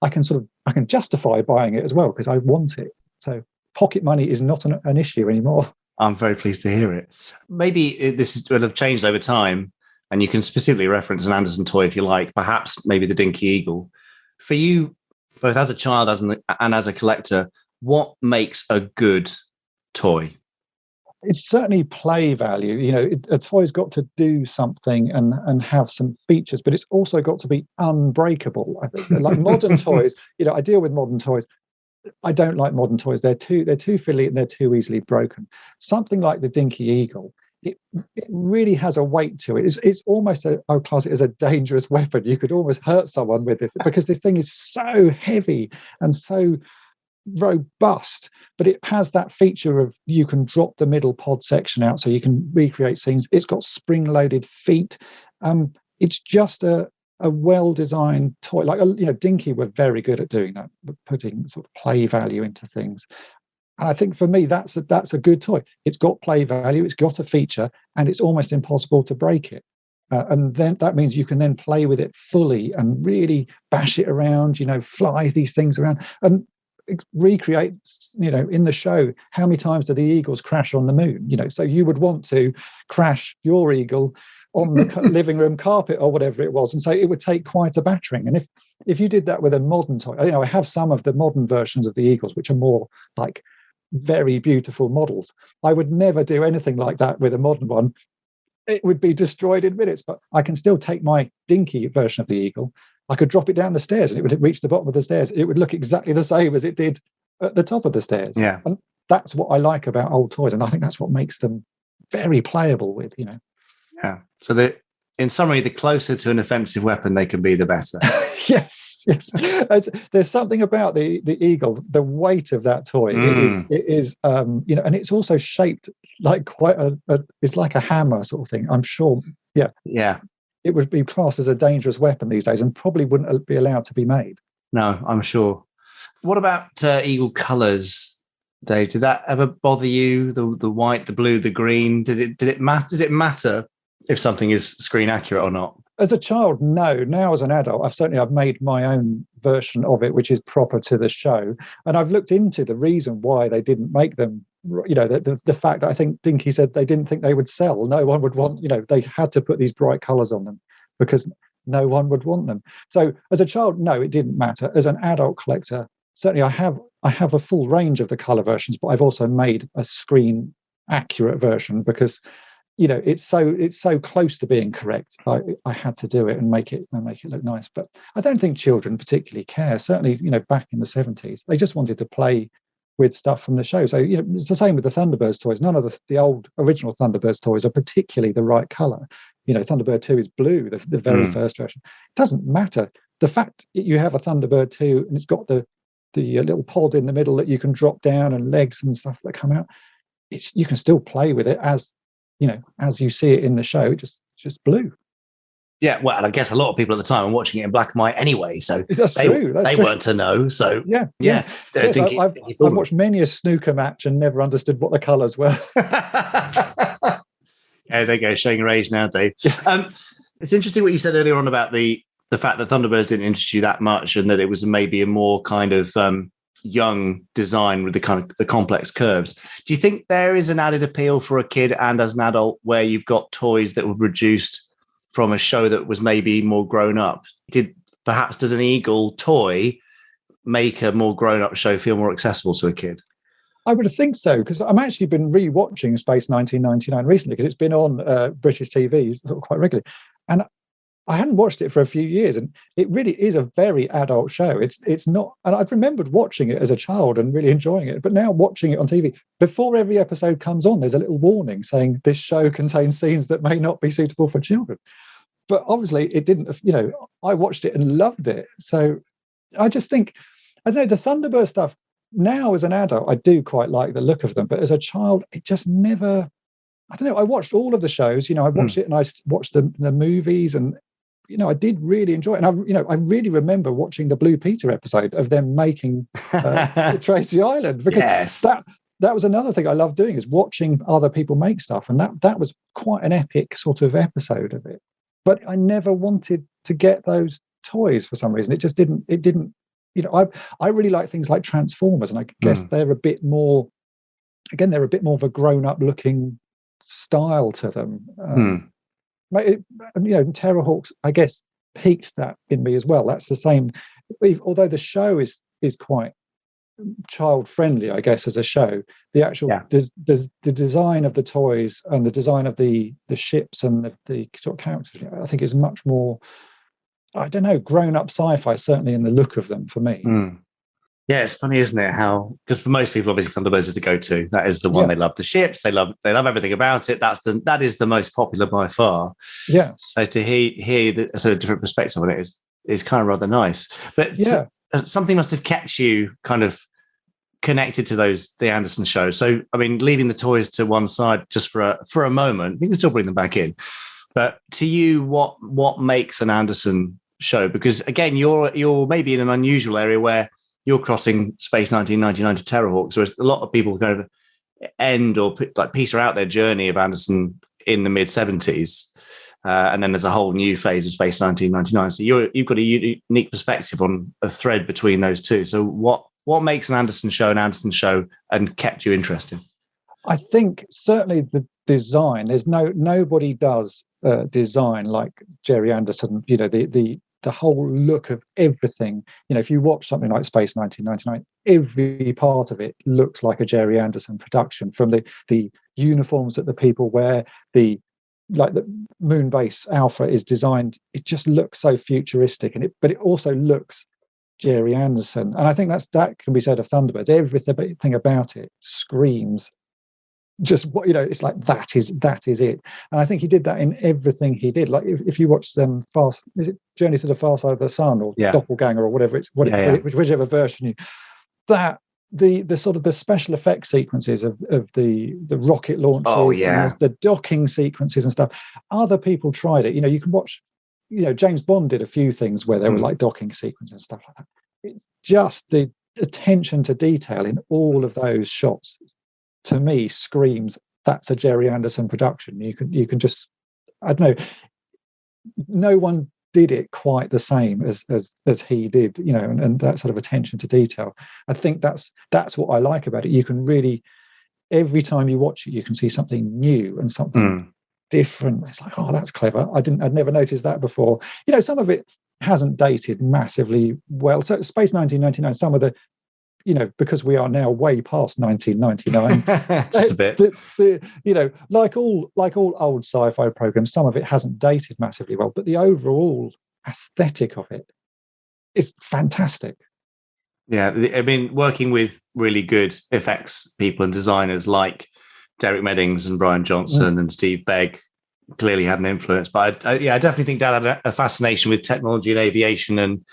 can justify buying it as well because I want it. So pocket money is not an issue anymore. I'm very pleased to hear it. Maybe this will have changed over time, and you can specifically reference an Anderson toy if you like, perhaps maybe the Dinky Eagle. For you, both as a child and as a collector, what makes a good toy? It's certainly play value. You know, a toy's got to do something and have some features, but it's also got to be unbreakable. I think, like modern toys, you know, I deal with modern toys. I don't like modern toys. They're too fiddly and they're too easily broken. Something like the Dinky Eagle, it really has a weight to it. It's almost I would class it as a dangerous weapon. You could almost hurt someone with it because this thing is so heavy and so robust, but it has that feature of you can drop the middle pod section out so you can recreate scenes. It's got spring-loaded feet. It's just a well-designed toy. Like, you know, Dinky were very good at doing that, putting sort of play value into things. And I think for me, that's a good toy. It's got play value, it's got a feature, and it's almost impossible to break it. And then that means you can then play with it fully and really bash it around, fly these things around and recreate, in the show, how many times do the eagles crash on the moon? So you would want to crash your eagle on the living room carpet or whatever it was. And so it would take quite a battering. And if you did that with a modern toy, I have some of the modern versions of the eagles, which are more like very beautiful models. I would never do anything like that with a modern one. It would be destroyed in minutes, but I can still take my dinky version of the eagle. I could drop it down the stairs and it would reach the bottom of the stairs. It would look exactly the same as it did at the top of the stairs. Yeah. And that's what I like about old toys. And I think that's what makes them very playable with, Yeah. So in summary, the closer to an offensive weapon they can be, the better. Yes. There's something about the eagle, the weight of that toy. It is, and it's also shaped like quite it's like a hammer sort of thing. I'm sure. Yeah. It would be classed as a dangerous weapon these days, and probably wouldn't be allowed to be made. No, I'm sure. What about eagle colours, Dave? Did that ever bother you? The white, the blue, the green. Did it matter? Does it matter if something is screen accurate or not? As a child, no. Now, as an adult, I've made my own version of it, which is proper to the show. And I've looked into the reason why they didn't make them. The fact that I think Dinky said they didn't think they would sell. No one would want. They had to put these bright colours on them because no one would want them. So, as a child, no, it didn't matter. As an adult collector, certainly, I have a full range of the colour versions, but I've also made a screen accurate version because. It's so close to being correct. I had to do it and make it look nice. But I don't think children particularly care. Certainly, back in the 70s, they just wanted to play with stuff from the show. So it's the same with the Thunderbirds toys. None of the old original Thunderbirds toys are particularly the right colour. Thunderbird 2 is blue, the very first version. It doesn't matter. The fact that you have a Thunderbird 2 and it's got the little pod in the middle that you can drop down and legs and stuff that come out. You can still play with it as you see it in the show, just blue. Yeah, well, and I guess a lot of people at the time were watching it in black and white anyway, so that's true. They weren't to know. So yeah. Yes, I've watched many a snooker match and never understood what the colours were. Yeah, there you go, showing your age now, Dave. It's interesting what you said earlier on about the fact that Thunderbirds didn't interest you that much, and that it was maybe a more kind of young design with the complex curves. Do you think there is an added appeal for a kid and as an adult where you've got toys that were produced from a show that was maybe more grown up? Does an eagle toy make a more grown up show feel more accessible to a kid? I would think so, because I've actually been re-watching Space 1999 recently because it's been on British TV sort of quite regularly, and I hadn't watched it for a few years, and it really is a very adult show. It's not, and I've remembered watching it as a child and really enjoying it, but now watching it on TV, before every episode comes on, there's a little warning saying this show contains scenes that may not be suitable for children. But obviously it didn't, I watched it and loved it. So I just think, I don't know, the Thunderbird stuff, now as an adult, I do quite like the look of them, but as a child, it just never, I don't know, I watched all of the shows, I watched it and I watched the movies, and I did really enjoy it. And I really remember watching the Blue Peter episode of them making Tracy Island, because that was another thing I loved doing, is watching other people make stuff. And that was quite an epic sort of episode of it. But I never wanted to get those toys for some reason. It didn't, I really like things like Transformers, and I guess they're a bit more of a grown-up looking style to them. Terrorhawks, I guess, piqued that in me as well. That's the same, although the show is quite child friendly, I guess, as a show. The actual the design of the toys and the design of the ships and the sort of characters, I think, is much more, I don't know, grown up sci-fi, certainly in the look of them for me. Yeah, it's funny, isn't it? How, because for most people, obviously, Thunderbirds is the go-to. That is the one. They love the ships. They love everything about it. That is the most popular by far. Yeah. So to hear the sort of different perspective on it is kind of rather nice. But something must have kept you kind of connected to the Anderson shows. So I mean, leaving the toys to one side just for a moment, you can still bring them back in. But to you, what makes an Anderson show? Because again, you're maybe in an unusual area where you're crossing Space 1999 to Terrorhawks, whereas a lot of people kind of end or peter out their journey of Anderson in the mid-70s. And then there's a whole new phase of Space 1999. So you've got a unique perspective on a thread between those two. So what makes an Anderson show and kept you interested? I think certainly the design. There's nobody does design like Gerry Anderson. You know, the whole look of everything. You know, if you watch something like Space 1999, every part of it looks like a Gerry Anderson production. From the uniforms that the people wear, the moon base Alpha is designed, it just looks so futuristic, but it also looks Gerry Anderson. And I think that can be said of Thunderbirds. Everything about it screams just what, you know, it's like that is it. And I think he did that in everything he did. Like if you watch them Journey to the Far Side of the Sun or Doppelganger or whatever whichever version the sort of the special effects sequences of the rocket launches, and the docking sequences and stuff. Other people tried it. You know, you can watch, you know, James Bond did a few things where there were like docking sequences and stuff like that. It's just the attention to detail in all of those shots, to me, screams that's a Gerry Anderson production. You can just, I don't know, no one did it quite the same as he did, you know, and that sort of attention to detail. I think that's what I like about it. You can really, every time you watch it, you can see something new and something different. It's like, oh, that's clever. I'd never noticed that before. You know, some of it hasn't dated massively well. So Space 1999, some of the, you know, because we are now way past 1999, just a bit. You know, like all old sci-fi programs, some of it hasn't dated massively well, but the overall aesthetic of it is fantastic. Yeah, I mean, working with really good effects people and designers like Derek Meddings and Brian Johnson and Steve Begg clearly had an influence. But I definitely think Dad had a fascination with technology and aviation and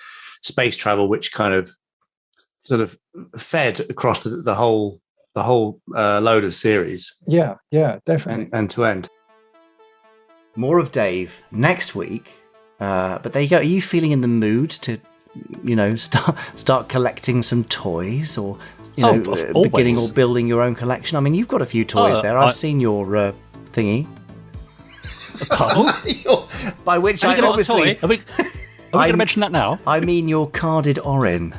space travel, which kind of sort of fed across the whole load of series. Yeah, definitely. End to end. More of Dave next week. But there you go. Are you feeling in the mood to, you know, start collecting some toys, or, you know, beginning or building your own collection? I mean, you've got a few toys there. I've seen your thingy. By which I obviously... Are we going to mention that now? I mean your carded Orin.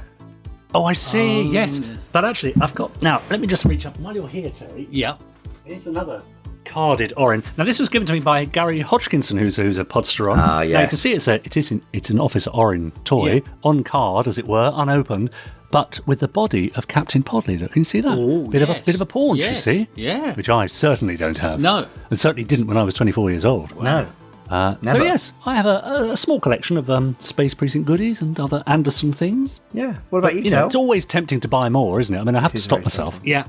Oh, I see. Yes. But actually, I've got... Now, let me just reach up. While you're here, Terry. Yeah. Here's another carded Orin. Now, this was given to me by Gary Hodgkinson, who's a Podsteron. Yes. Now, you can see it's an Officer Orin toy, on card, as it were, unopened, but with the body of Captain Podley. Look, can you see that? Ooh, bit of a paunch, you see? Yeah. Which I certainly don't have. No. And certainly didn't when I was 24 years old. No. So yes, I have a small collection of Space Precinct goodies and other Anderson things. Yeah. What about you, know, it's always tempting to buy more, isn't it? I mean, I have to stop myself. Tempting. Yeah.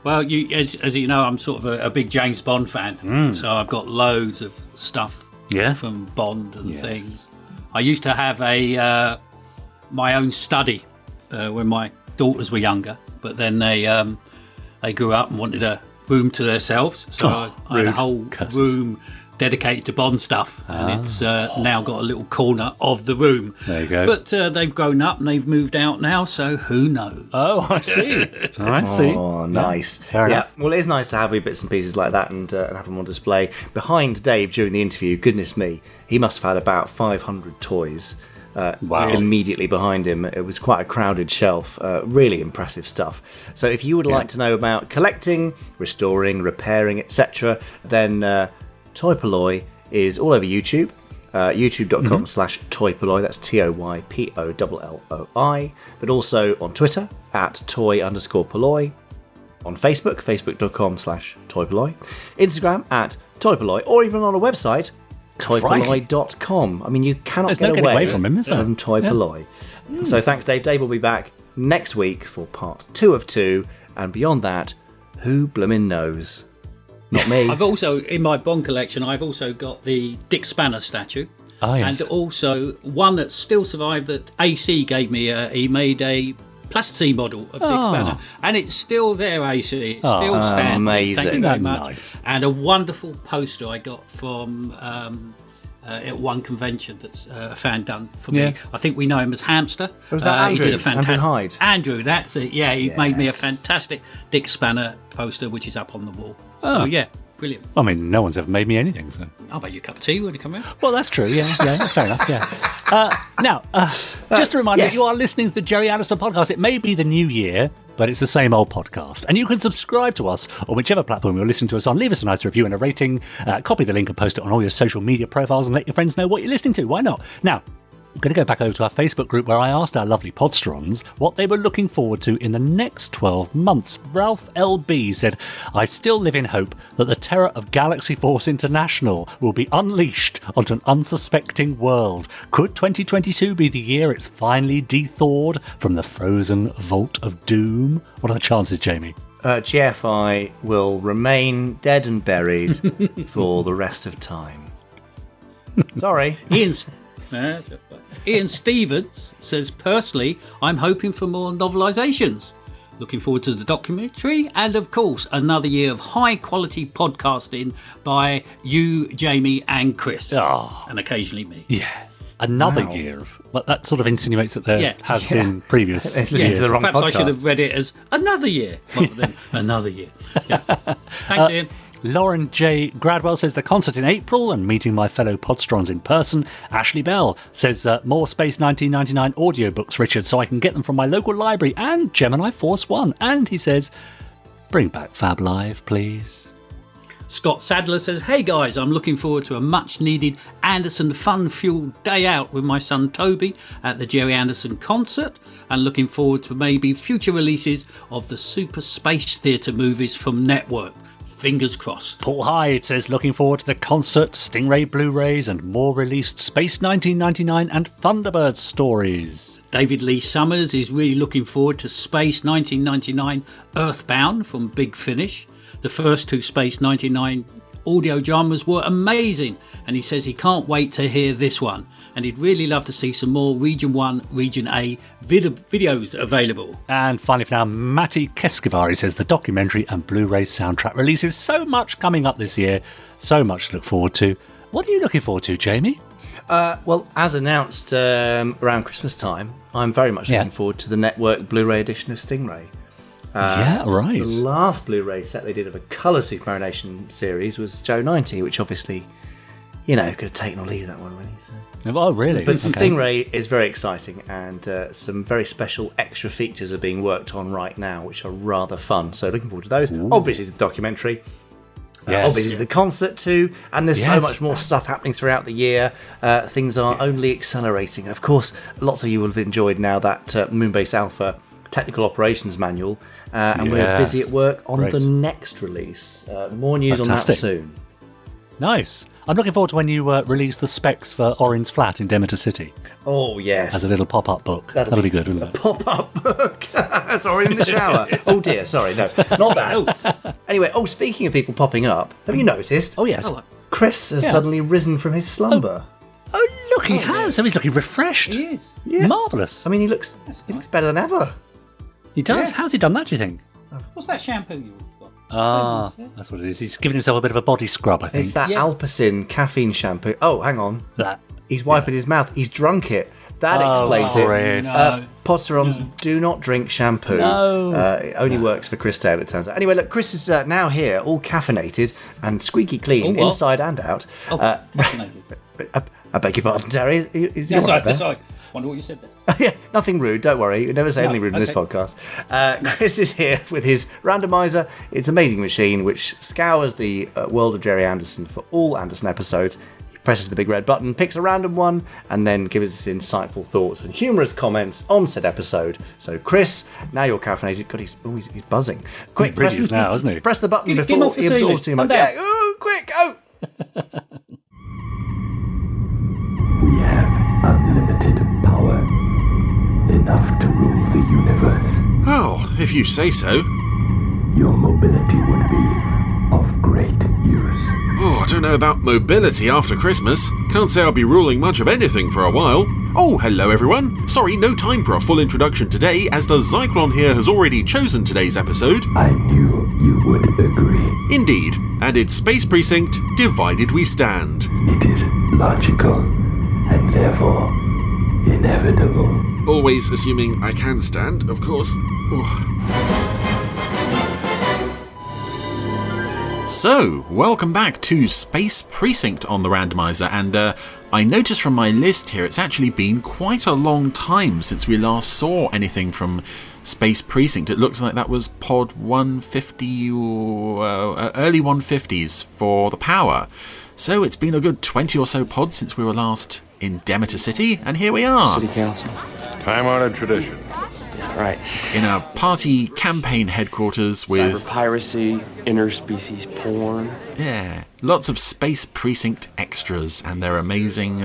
Well, as you know, I'm sort of a big James Bond fan, so I've got loads of stuff from Bond and things. I used to have my own study when my daughters were younger, but then they grew up and wanted a room to themselves, so I had a whole room dedicated to Bond stuff, and it's now got a little corner of the room. There you go. But they've grown up and they've moved out now, so who knows? Oh, I see. I see. Oh, nice. Fair enough. Well, it is nice to have wee bits and pieces like that and have them on display. Behind Dave during the interview, goodness me, he must have had about 500 toys immediately behind him. It was quite a crowded shelf. Really impressive stuff. So if you would like to know about collecting, restoring, repairing, etc., then Toy Polloi is all over YouTube. YouTube.com/Toy Polloi. That's TOYPOLLOI. But also on Twitter at Toy_Polloi. On Facebook, Facebook.com/Toy Polloi. Instagram at Toy Polloi, or even on a website, toypolloi.com. I mean, you cannot get away from him, is there? From Toy Polloi. So thanks, Dave. Dave will be back next week for part 2 of 2, and beyond that, who bloomin' knows? Not me. I've also, in my Bond collection, I've also got the Dick Spanner statue. Oh, yes. And also one that still survived that AC gave me. He made a plasticine model of Dick Spanner. And it's still there, AC. It's still standing. Amazing. Thank you very much. Nice. And a wonderful poster I got from at one convention that's a fan done for Yeah. me. I think we know him as Hamster. Was that He did Andrew? a fantastic Andrew Hyde? Andrew, that's it. Yeah, he made me a Yes. fantastic Dick Spanner poster, which is up on the wall. Oh. So yeah, brilliant. I mean, no one's ever made me anything, so. I'll make you a cup of tea when you come in. Well, that's true. Yeah, fair enough. Yeah. Now, just a reminder, yes. you are listening to the Gerry Anderson podcast. It may be the new year, but it's the same old podcast. And you can subscribe to us on whichever platform you're listening to us on. Leave us a nice review and a rating. Copy the link and post it on all your social media profiles and let your friends know what you're listening to. Why not? Now, I'm going to go back over to our Facebook group where I asked our lovely Podsterons what they were looking forward to in the next 12 months. Ralph LB said, I still live in hope that the terror of Galaxy Force International will be unleashed onto an unsuspecting world. Could 2022 be the year it's finally de-thawed from the frozen vault of doom? What are the chances, Jamie? GFI will remain dead and buried for the rest of time. Sorry. Ian Stevens says, personally, I'm hoping for more novelisations. Looking forward to the documentary and, of course, another year of high-quality podcasting by you, Jamie and Chris. Oh. And occasionally me. Yeah. Another Wow. year. Well, that sort of insinuates that there has been previous It's listening to the wrong Perhaps podcast. I should have read it as another year rather than another year. Yeah. Thanks, Ian. Lauren J. Gradwell says the concert in April and meeting my fellow Podsterons in person. Ashley Bell says more Space 1999 audiobooks, Richard, so I can get them from my local library and Gemini Force One. And he says, bring back Fab Live, please. Scott Sadler says, hey guys, I'm looking forward to a much needed Anderson fun-fueled day out with my son Toby at the Gerry Anderson concert and looking forward to maybe future releases of the Super Space Theatre movies from Network. Fingers crossed. Paul Hyde says looking forward to the concert, Stingray Blu-rays and more released Space 1999 and Thunderbird stories. David Lee Summers is really looking forward to Space 1999 Earthbound from Big Finish. The first two Space 99 audio dramas were amazing, and he says he can't wait to hear this one, and he'd really love to see some more Region 1, Region A videos available. And finally for now, Matti Keskivari says the documentary and Blu-ray soundtrack releases. So much coming up this year, so much to look forward to. What are you looking forward to, Jamie? Well, as announced around Christmas time, I'm very much looking forward to the Network Blu-ray edition of Stingray. Yeah, right. The last Blu-ray set they did of a colour Superanimation series was Joe 90, which obviously, you know, could have taken or leave that one, really. So. Oh, really? But Okay. Stingray is very exciting, and some very special extra features are being worked on right now, which are rather fun. So looking forward to those. Ooh. Obviously, the documentary. Yes. Obviously, the concert too, and there's so Yes. much more stuff happening throughout the year. Things are only accelerating. Of course, lots of you will have enjoyed now that Moonbase Alpha Technical Operations Manual, and we're busy at work on Great. the next release. More news Fantastic. on that soon. Nice. I'm looking forward to when you release the specs for Orin's Flat in Demeter City Oh yes, as a little pop-up book. That'll be good, wouldn't it? pop-up book. Sorry, in the shower. Oh dear, sorry, no, not that. Anyway, speaking of people popping up, have you noticed? Oh, yes. Chris has suddenly risen from his slumber. Oh, look, he has. So he's looking refreshed. He is. Yeah. Marvellous. I mean, he looks better than ever. He does. Yeah. How's he done that, do you think? What's that shampoo you got? Ah, that's what it is. He's giving himself a bit of a body scrub, I think. It's that Alpacin caffeine shampoo. Oh, hang on. That. He's wiping his mouth. He's drunk it. That explains Chris. it. Podsterons do not drink shampoo. No. It only works for Chris Taylor, it turns out. Anyway, look, Chris is now here, all caffeinated and squeaky clean, what? inside and out. I beg your pardon, Terry. Is he all right there? Sorry. Wonder what you said there. Yeah, nothing rude, don't worry. You never say anything rude in this podcast. Chris is here with his Randomiser. It's an amazing machine which scours the world of Gerry Anderson for all Anderson episodes. He presses the big red button, picks a random one, and then gives us insightful thoughts and humorous comments on said episode. So, Chris, now you're caffeinated. God, he's buzzing. Quick, He really is now, isn't he? Press the button Get him before off the he absorbs too ceiling. much. Come down. Yeah, ooh, quick, go! We have unlimited power, enough to rule the universe. Oh, if you say so. Your mobility would be of great use. Oh, I don't know about mobility after Christmas. Can't say I'll be ruling much of anything for a while. Oh, hello everyone. Sorry, no time for a full introduction today, as the Zyklon here has already chosen today's episode. I knew you would agree. Indeed, and it's Space Precinct, Divided We Stand. It is logical and therefore inevitable. Always assuming I can stand, of course. So, welcome back to Space Precinct on the Randomiser, and I noticed from my list here it's actually been quite a long time since we last saw anything from Space Precinct. It looks like that was pod 150 or early 150s for the power. So it's been a good 20 or so pods since we were last in Demeter City, and here we are. City Council. Time-honored tradition. Right. In a party campaign headquarters with... cyber piracy, interspecies porn. Yeah, lots of Space Precinct extras and their amazing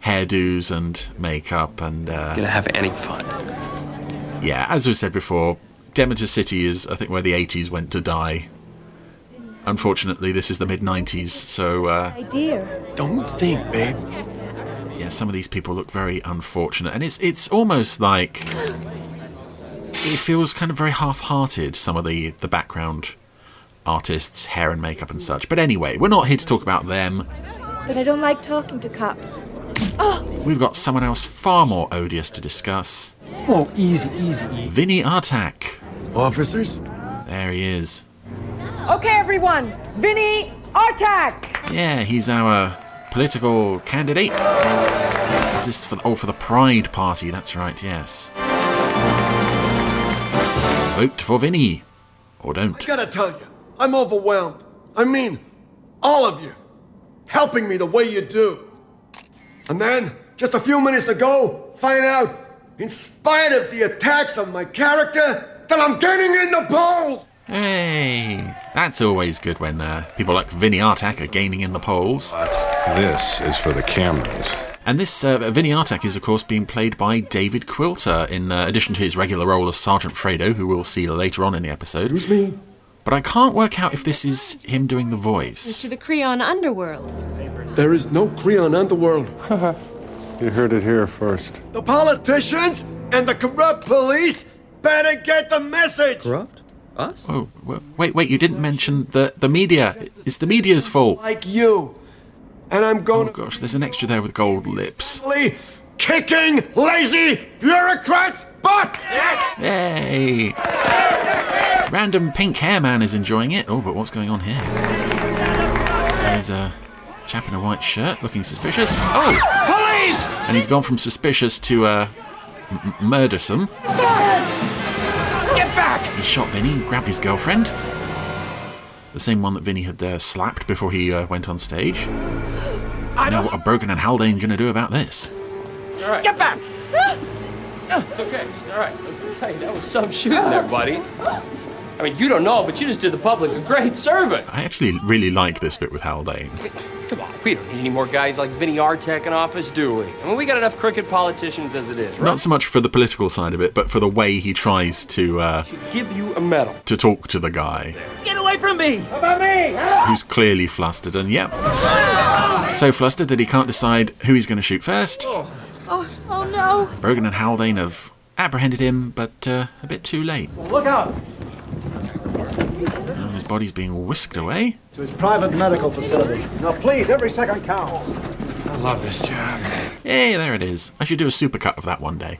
hairdos and makeup and... Gonna have any fun. Yeah, as we said before, Demeter City is, I think, where the 80s went to die. Unfortunately, this is the mid-90s, so... Dear. Don't think, babe. Yeah, some of these people look very unfortunate, and it's almost like... It feels kind of very half-hearted, some of the background artists' hair and makeup and such. But anyway, we're not here to talk about them. But I don't like talking to cops. Oh! We've got someone else far more odious to discuss. Oh, easy. Vinny Artak. Officers? There he is. Okay, everyone, Vinny Artak! Yeah, he's our political candidate. Is this for the Pride Party? That's right, yes. Vote for Vinny. Or don't. I gotta tell you, I'm overwhelmed. I mean, all of you. Helping me the way you do. And then, just a few minutes ago, find out, in spite of the attacks on my character, that I'm getting in the polls! Hey, that's always good when people like Vinny Artak are gaining in the polls. This is for the cameras. And this Vinny Artak is, of course, being played by David Quilter, in addition to his regular role as Sergeant Fredo, who we'll see later on in the episode. Who's me? But I can't work out if this is him doing the voice. It's to the Creon underworld. There is no Creon underworld. You heard it here first. The politicians and the corrupt police better get the message! Corrupt? Us? Oh, wait, you didn't mention the media. It's the media's fault. Like you. And I'm going Oh gosh, there's an extra there with gold lips. kicking lazy bureaucrats' butt! Hey! Random pink hair man is enjoying it. Oh, but what's going on here? There's a chap in a white shirt looking suspicious. Oh! Police! And he's gone from suspicious to murdersome. Get back! He shot Vinny, grabbed his girlfriend. The same one that Vinny had slapped before he went on stage. Now what are Brogan and Haldane going to do about this? It's all right. Get back! It's okay. It's all right. I'll tell you, that was some shooting there, buddy. I mean, you don't know, but you just did the public a great service. I actually really like this bit with Haldane. Come on, we don't need any more guys like Vinny Artak in office, do we? I mean, we got enough crooked politicians as it is, right? Not so much for the political side of it, but for the way he tries to should give you a medal. To talk to the guy. Get away from me! How about me? Who's clearly flustered, and yep. So flustered that he can't decide who he's going to shoot first. Oh no! Brogan and Haldane have apprehended him, but a bit too late. Look out! And his body's being whisked away. To his private medical facility. Now please, every second counts. I love this job. Hey, there it is. I should do a supercut of that one day.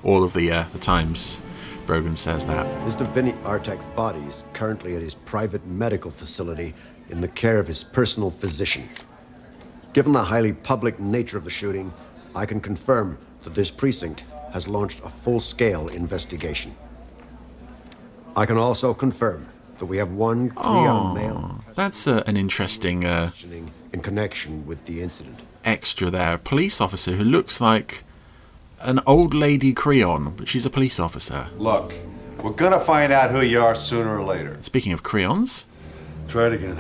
All of the times Brogan says that. Mr. Vinny Artak's body is currently at his private medical facility in the care of his personal physician. Given the highly public nature of the shooting, I can confirm that this precinct has launched a full-scale investigation. I can also confirm that we have one Creon male. That's an interesting in connection with the incident. Extra there. A police officer who looks like an old lady Creon, but she's a police officer. Look, we're gonna find out who you are sooner or later. Speaking of Creons, try it again.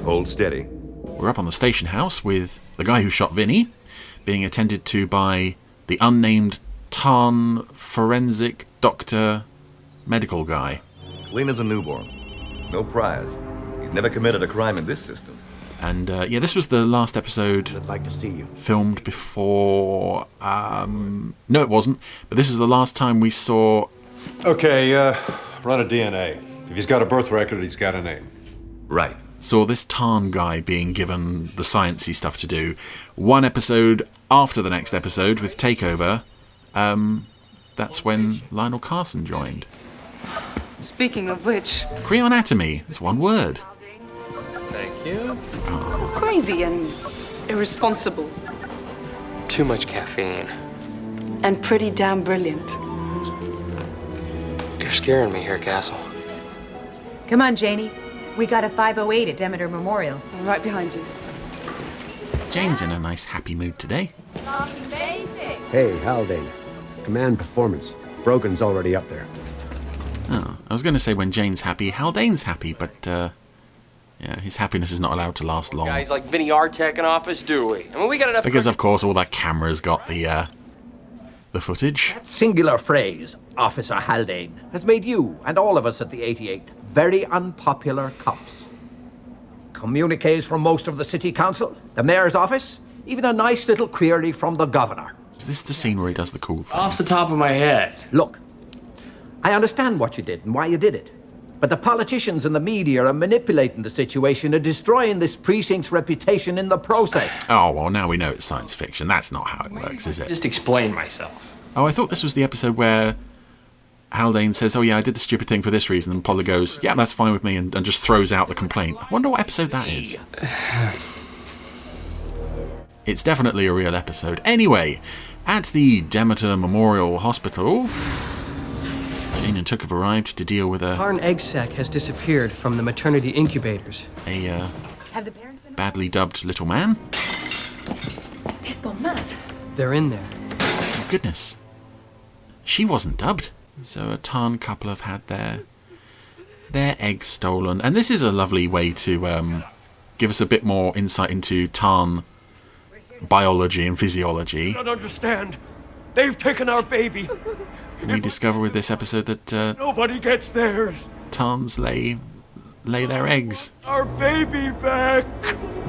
Hold steady. We're up on the station house with the guy who shot Vinny, being attended to by the unnamed Tarn forensic doctor medical guy. Clean as a newborn. No priors. He's never committed a crime in this system. And yeah, this was the last episode. I'd like to see you. Filmed before. No, it wasn't. But this is the last time we saw. Okay, run a DNA. If he's got a birth record, he's got a name. Right. saw this Tarn guy being given the sciencey stuff to do. One episode after the next episode with Takeover, that's when Lionel Carson joined. Speaking of which... Creonatomy. It's one word. Thank you. Crazy and irresponsible. Too much caffeine. And pretty damn brilliant. You're scaring me here, Castle. Come on, Janie. We got a 508 at Demeter Memorial. I'm right behind you. Jane's in a nice, happy mood today. Hey, Haldane. Command performance. Brogan's already up there. Oh, I was going to say when Jane's happy, Haldane's happy, but yeah, his happiness is not allowed to last long. Guys like Vinny Artek in office, do we? I mean, we got enough... Because, of course, all that camera's got the footage. That singular phrase, Officer Haldane, has made you and all of us at the 88th very unpopular cops. Communiques from most of the city council, the mayor's office, even a nice little query from the governor. Is this the scene where he does the cool thing? Off the top of my head. Look, I understand what you did and why you did it. But the politicians and the media are manipulating the situation and destroying this precinct's reputation in the process. Oh, well, now we know it's science fiction. That's not how it works, is it? Just explain myself. Oh, I thought this was the episode where Haldane says, oh yeah, I did the stupid thing for this reason, and Polloi goes, yeah, that's fine with me, and just throws out the complaint. I wonder what episode that is. It's definitely a real episode. Anyway, at the Demeter Memorial Hospital, Jane and Took have arrived to deal with a... Tarn egg sac has disappeared from the maternity incubators. A, badly dubbed little man. He's gone mad. They're in there. Oh, goodness. She wasn't dubbed. So a Tarn couple have had their eggs stolen. And this is a lovely way to give us a bit more insight into Tarn biology and physiology. I don't understand. They've taken our baby. We discover with this episode that Nobody gets theirs. Tarns lay their eggs. Our baby back.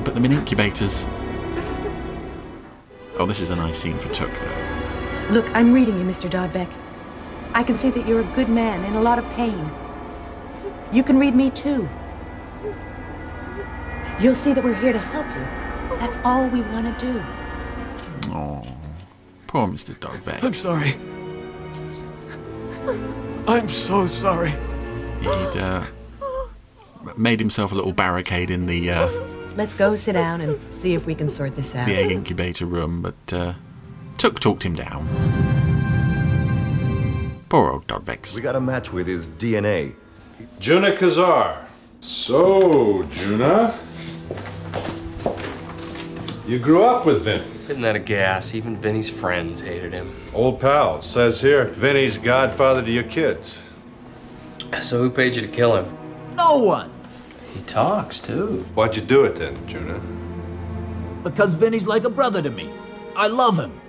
Put them in incubators. Oh, this is a nice scene for Took, though. Look, I'm reading you, Mr. Dodbeck. I can see that you're a good man in a lot of pain. You can read me, too. You'll see that we're here to help you. That's all we want to do. Oh, poor Mr. Dodbeck. I'm sorry. I'm so sorry. He'd made himself a little barricade in the Let's go sit down and see if we can sort this out. the egg incubator room, but Took talked him down. Poor old Dodbeck. We got a match with his DNA. Juna Kazar. So, Juna, you grew up with Vinny. Isn't that a gas? Even Vinny's friends hated him. Old pal. Says here, Vinny's godfather to your kids. So who paid you to kill him? No one. He talks, too. Why'd you do it then, Juna? Because Vinny's like a brother to me. I love him.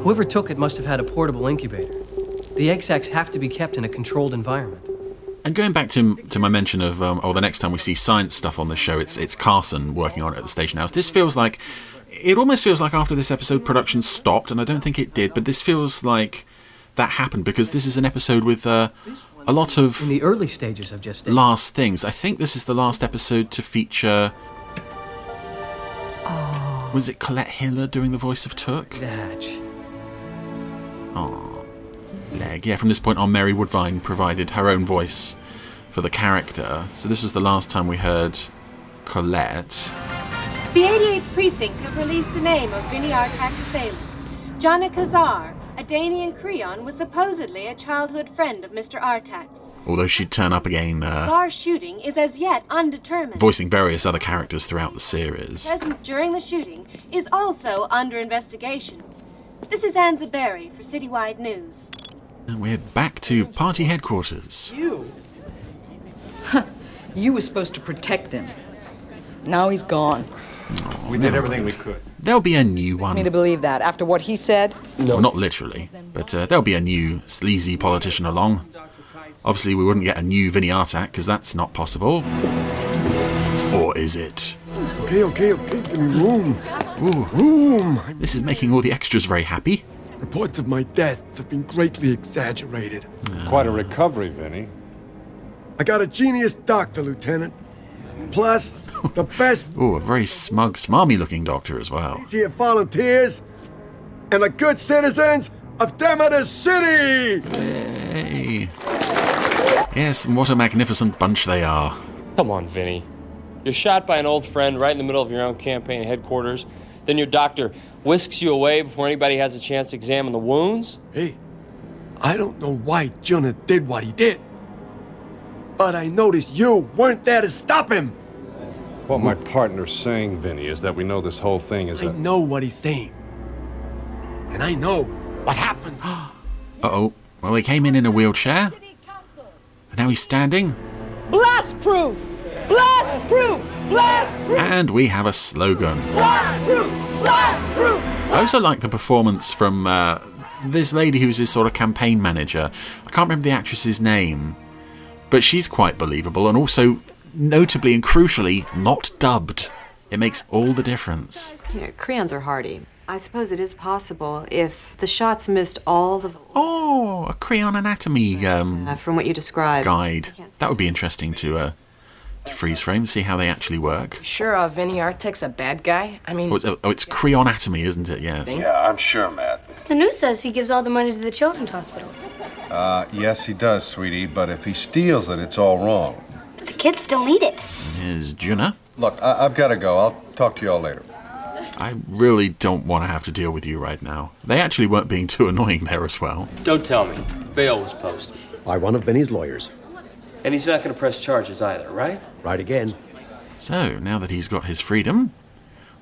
Whoever took it must have had a portable incubator. The egg sacs have to be kept in a controlled environment. And going back to my mention of, the next time we see science stuff on the show, it's Carson working on it at the station house. This feels like, it almost feels like after this episode production stopped, and I don't think it did, but this feels like that happened because this is an episode with a lot of... In the early stages of Just last things. I think this is the last episode to feature... Oh. Was it Colette Hiller doing the voice of Took? Thatch. Oh, leg. Yeah, from this point on, Mary Woodvine provided her own voice for the character. So this was the last time we heard Colette. The 88th Precinct have released the name of Vinny Artak's assailant. Jana Kazar, a Danian Creon, was supposedly a childhood friend of Mr. Artak's. Although she'd turn up again, Kazar's shooting is as yet undetermined. voicing various other characters throughout the series. Present during the shooting is also under investigation. This is Anza Berry for Citywide News. And we're back to party headquarters. You? You were supposed to protect him. Now he's gone. Oh, We did everything we could. There'll be a new one. Me to believe that after what he said? Well, not literally, but there'll be a new sleazy politician along. Obviously, we wouldn't get a new Vinny Artak, because that's not possible. Or is it? Okay. Give me room. Ooh. Room. This is making all the extras very happy. Reports of my death have been greatly exaggerated. Quite a recovery, Vinny. I got a genius doctor, Lieutenant. Plus, the best... Oh, a very smug, smarmy-looking doctor as well. ...here volunteers and the good citizens of Demeter City! Hey. Yes, and what a magnificent bunch they are. Come on, Vinny. You're shot by an old friend right in the middle of your own campaign headquarters. Then your doctor whisks you away before anybody has a chance to examine the wounds. Hey, I don't know why Jonah did what he did. But I noticed you weren't there to stop him. What my partner's saying, Vinny, is that we know this whole thing is I know what he's saying. And I know what happened. Uh-oh. Well, he came in a wheelchair. And now he's standing. Blast proof! Blast proof! Blast proof! And we have a slogan. Blast proof! Blast proof! I also like the performance from this lady who's his sort of campaign manager. I can't remember the actress's name, but she's quite believable and also, notably and crucially, not dubbed. It makes all the difference. You know, crayons are hardy. I suppose it is possible if the shots missed all the... Oh, a crayon anatomy from what you described. Guide. That would be interesting to freeze frame, see how they actually work. Sure, Vinny Artek's a bad guy? I mean... it's crayonatomy, isn't it? Yes. Yeah, I'm sure, Matt. The news says he gives all the money to the children's hospitals. Yes, he does, sweetie, but if he steals it, it's all wrong. But the kids still need it. Here's Juna. Look, I've got to go. I'll talk to you all later. I really don't want to have to deal with you right now. They actually weren't being too annoying there as well. Don't tell me. Bail was posted. By one of Vinny's lawyers. And he's not going to press charges either, right? Right again. So, now that he's got his freedom,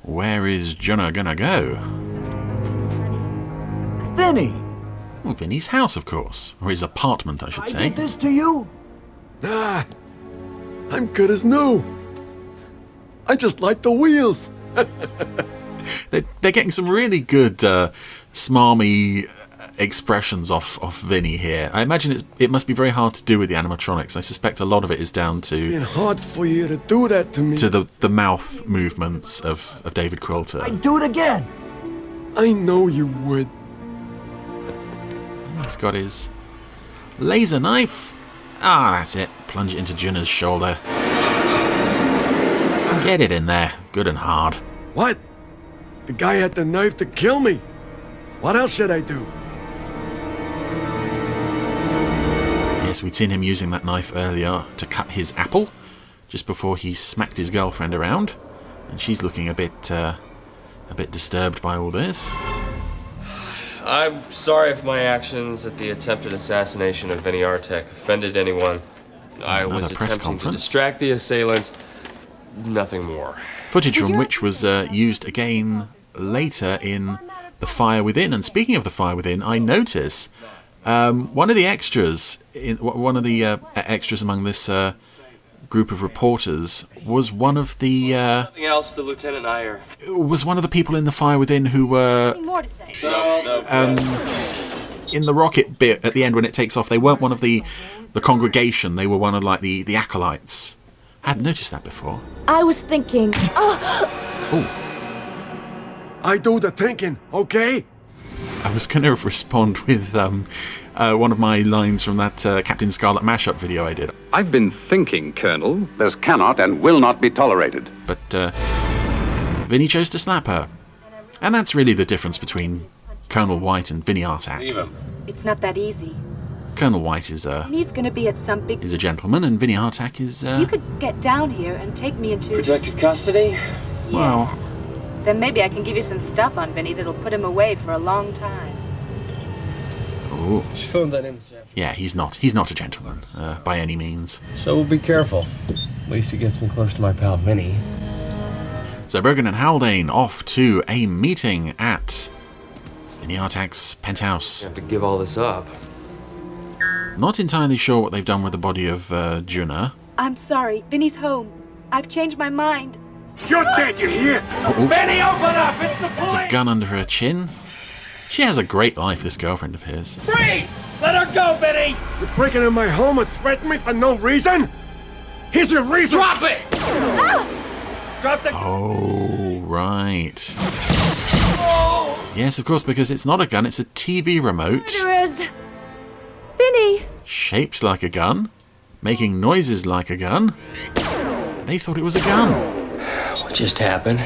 where is Juna gonna go? Vinny! Well, Vinny's house, of course. Or his apartment, I should say. I did this to you? Ah, I'm good as new. I just like the wheels. They're getting some really good smarmy expressions off Vinny here. I imagine it must be very hard to do with the animatronics. I suspect a lot of it is down to... It's been hard for you to do that to me. To the mouth movements of David Quilter. I'd do it again. I know you would. He's got his laser knife. Ah, that's it. Plunge it into Juna's shoulder. Get it in there, good and hard. What? The guy had the knife to kill me. What else should I do? Yes, we'd seen him using that knife earlier to cut his apple, just before he smacked his girlfriend around, and she's looking a bit disturbed by all this. I'm sorry if my actions at the attempted assassination of Vinny Artek offended anyone. I was attempting to distract the assailant. Nothing more. Footage from which was used again later in The Fire Within. And speaking of The Fire Within, I notice one of the extras, extras among this group of reporters was one of the... Nothing else, the Lieutenant Iyer. Was one of the people in The Fire Within who were... in the rocket bit at the end when it takes off. They weren't one of the congregation. They were one of like the acolytes. I hadn't noticed that before. I was thinking. Oh. I do the thinking, okay? I was going to respond with one of my lines from that Captain Scarlet mashup video I did. I've been thinking, Colonel. This cannot and will not be tolerated. But Vinny chose to slap her. And that's really the difference between Colonel White and Vinny Artek. It's not that easy. Colonel White is He's going to be at some big... Is a gentleman, and Vinny Artek is... If you could get down here and take me into... Protective custody? Yeah. Well... Then maybe I can give you some stuff on Vinny that'll put him away for a long time. Oh. Just phoned that in this afternoon. Yeah, he's not a gentleman, by any means. So we'll be careful. At least it gets me close to my pal Vinny. So Bergen and Haldane off to a meeting at Vinny Artek's penthouse. You have to give all this up. Not entirely sure what they've done with the body of Juna. I'm sorry. Vinny's home. I've changed my mind. You're dead, you hear? Vinny, open up! It's the police! There's a gun under her chin. She has a great life, this girlfriend of his. Freeze! Let her go, Vinny! You're breaking in my home and threatening me for no reason? Here's your reason! Drop it! Drop the... Oh, right. Yes, of course, because it's not a gun, it's a TV remote. Murderers! Vinny! Shaped like a gun. making noises like a gun. They thought it was a gun. What just happened?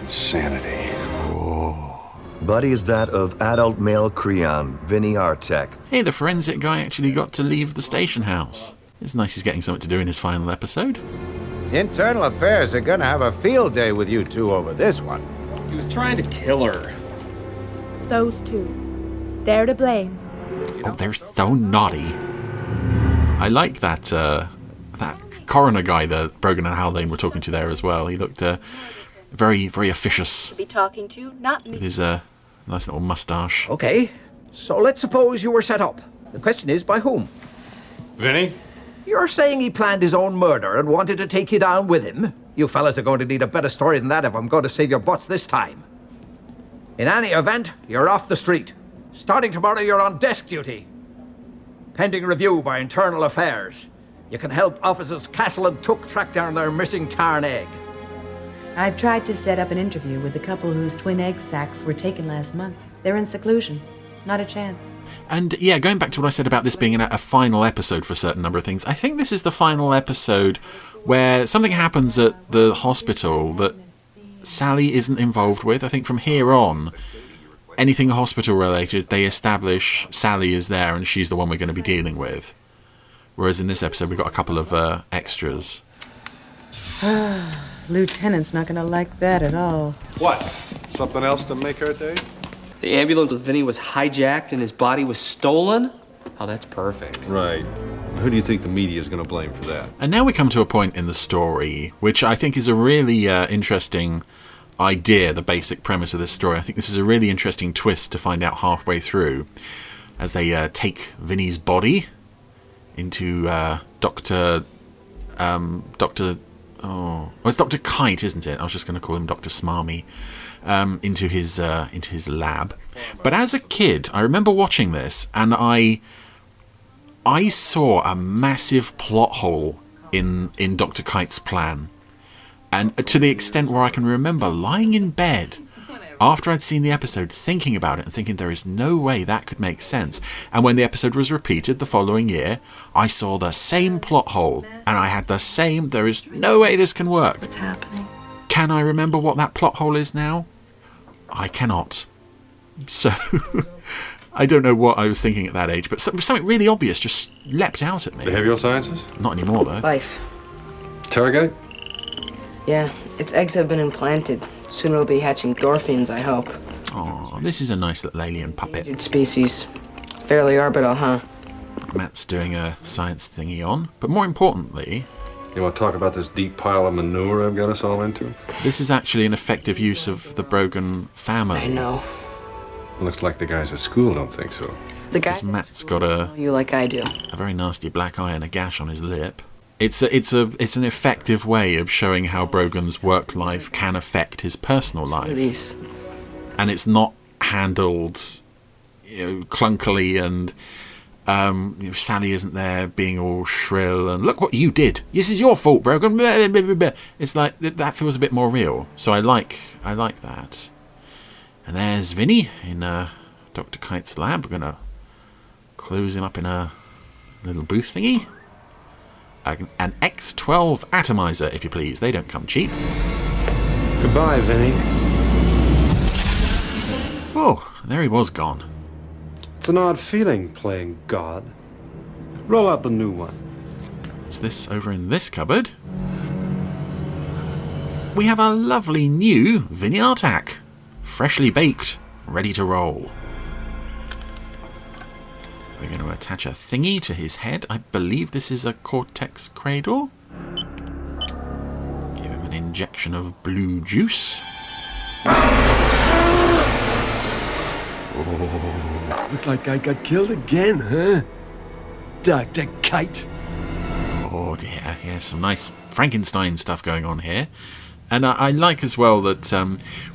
Insanity. Body is that of adult male Creon, Vinny Artek. Hey, the forensic guy actually got to leave the station house. It's nice he's getting something to do in his final episode. Internal Affairs are gonna have a field day with you two over this one. He was trying to kill her. Those two. They're to blame. Oh, they're so naughty. I like that that coroner guy that Brogan and Haldane were talking to there as well. He looked very, very officious Be talking to, not me. with his nice little moustache. Okay, so let's suppose you were set up. The question is, by whom? Vinny? You're saying he planned his own murder and wanted to take you down with him? You fellas are going to need a better story than that if I'm going to save your butts this time. In any event, you're off the street. Starting tomorrow, you're on desk duty. Pending review by Internal Affairs. You can help officers Castle and Took track down their missing tarn egg. I've tried to set up an interview with the couple whose twin egg sacs were taken last month. They're in seclusion. Not a chance. And yeah, going back to what I said about this being a final episode for a certain number of things, I think this is the final episode where something happens at the hospital that Sally isn't involved with. I think from here on, anything hospital related, they establish Sally is there and she's the one we're going to be dealing with. Whereas in this episode, we've got a couple of extras. Lieutenant's not gonna like that at all. What? Something else to make her day? The ambulance with Vinny was hijacked and his body was stolen? Oh, that's perfect. Right. Who do you think the media is going to blame for that? And now we come to a point in the story, which I think is a really interesting idea, the basic premise of this story. I think this is a really interesting twist to find out halfway through, as they take Vinny's body into it's Dr. Kite, isn't it? I was just going to call him Dr. Smarmy. Into his lab. But as a kid, I remember watching this, and I saw a massive plot hole in Dr. Kite's plan. And to the extent where I can remember lying in bed after I'd seen the episode, thinking about it and thinking there is no way that could make sense. And when the episode was repeated the following year, I saw the same plot hole, and I had the same, there is no way this can work. What's happening? Can I remember what that plot hole is now? I cannot. So, I don't know what I was thinking at that age, but something really obvious just leapt out at me. Behavioral sciences? Not anymore, though. Life. Tarragite? Yeah, its eggs have been implanted. Soon it'll be hatching dolphins, I hope. Oh, this is a nice little alien puppet. Endangered species. Fairly orbital, huh? Matt's doing a science thingy on, but more importantly... You want to talk about this deep pile of manure I've got us all into? This is actually an effective use of the Brogan family. I know. Looks like the guys at school don't think so. The guy. Because Matt's got a like I do. A very nasty black eye and a gash on his lip. It's an effective way of showing how Brogan's work life can affect his personal life. And it's not handled, clunkily and. Sally isn't there being all shrill and look what you did. This is your fault, Brogan. It's like that feels a bit more real. So I like that. And there's Vinny in Dr. Kite's lab. We're gonna close him up in a little booth thingy. An X12 atomizer, if you please. They don't come cheap. Goodbye, Vinny. Oh, there he was gone. It's an odd feeling playing God. Roll out the new one. What's this over in this cupboard? We have a lovely new Vinny Artek. Freshly baked, ready to roll. We're going to attach a thingy to his head. I believe this is a Cortex cradle. Give him an injection of blue juice. Oh, looks like I got killed again, huh? Dr. Kite. Oh dear, yeah, some nice Frankenstein stuff going on here. And I like as well that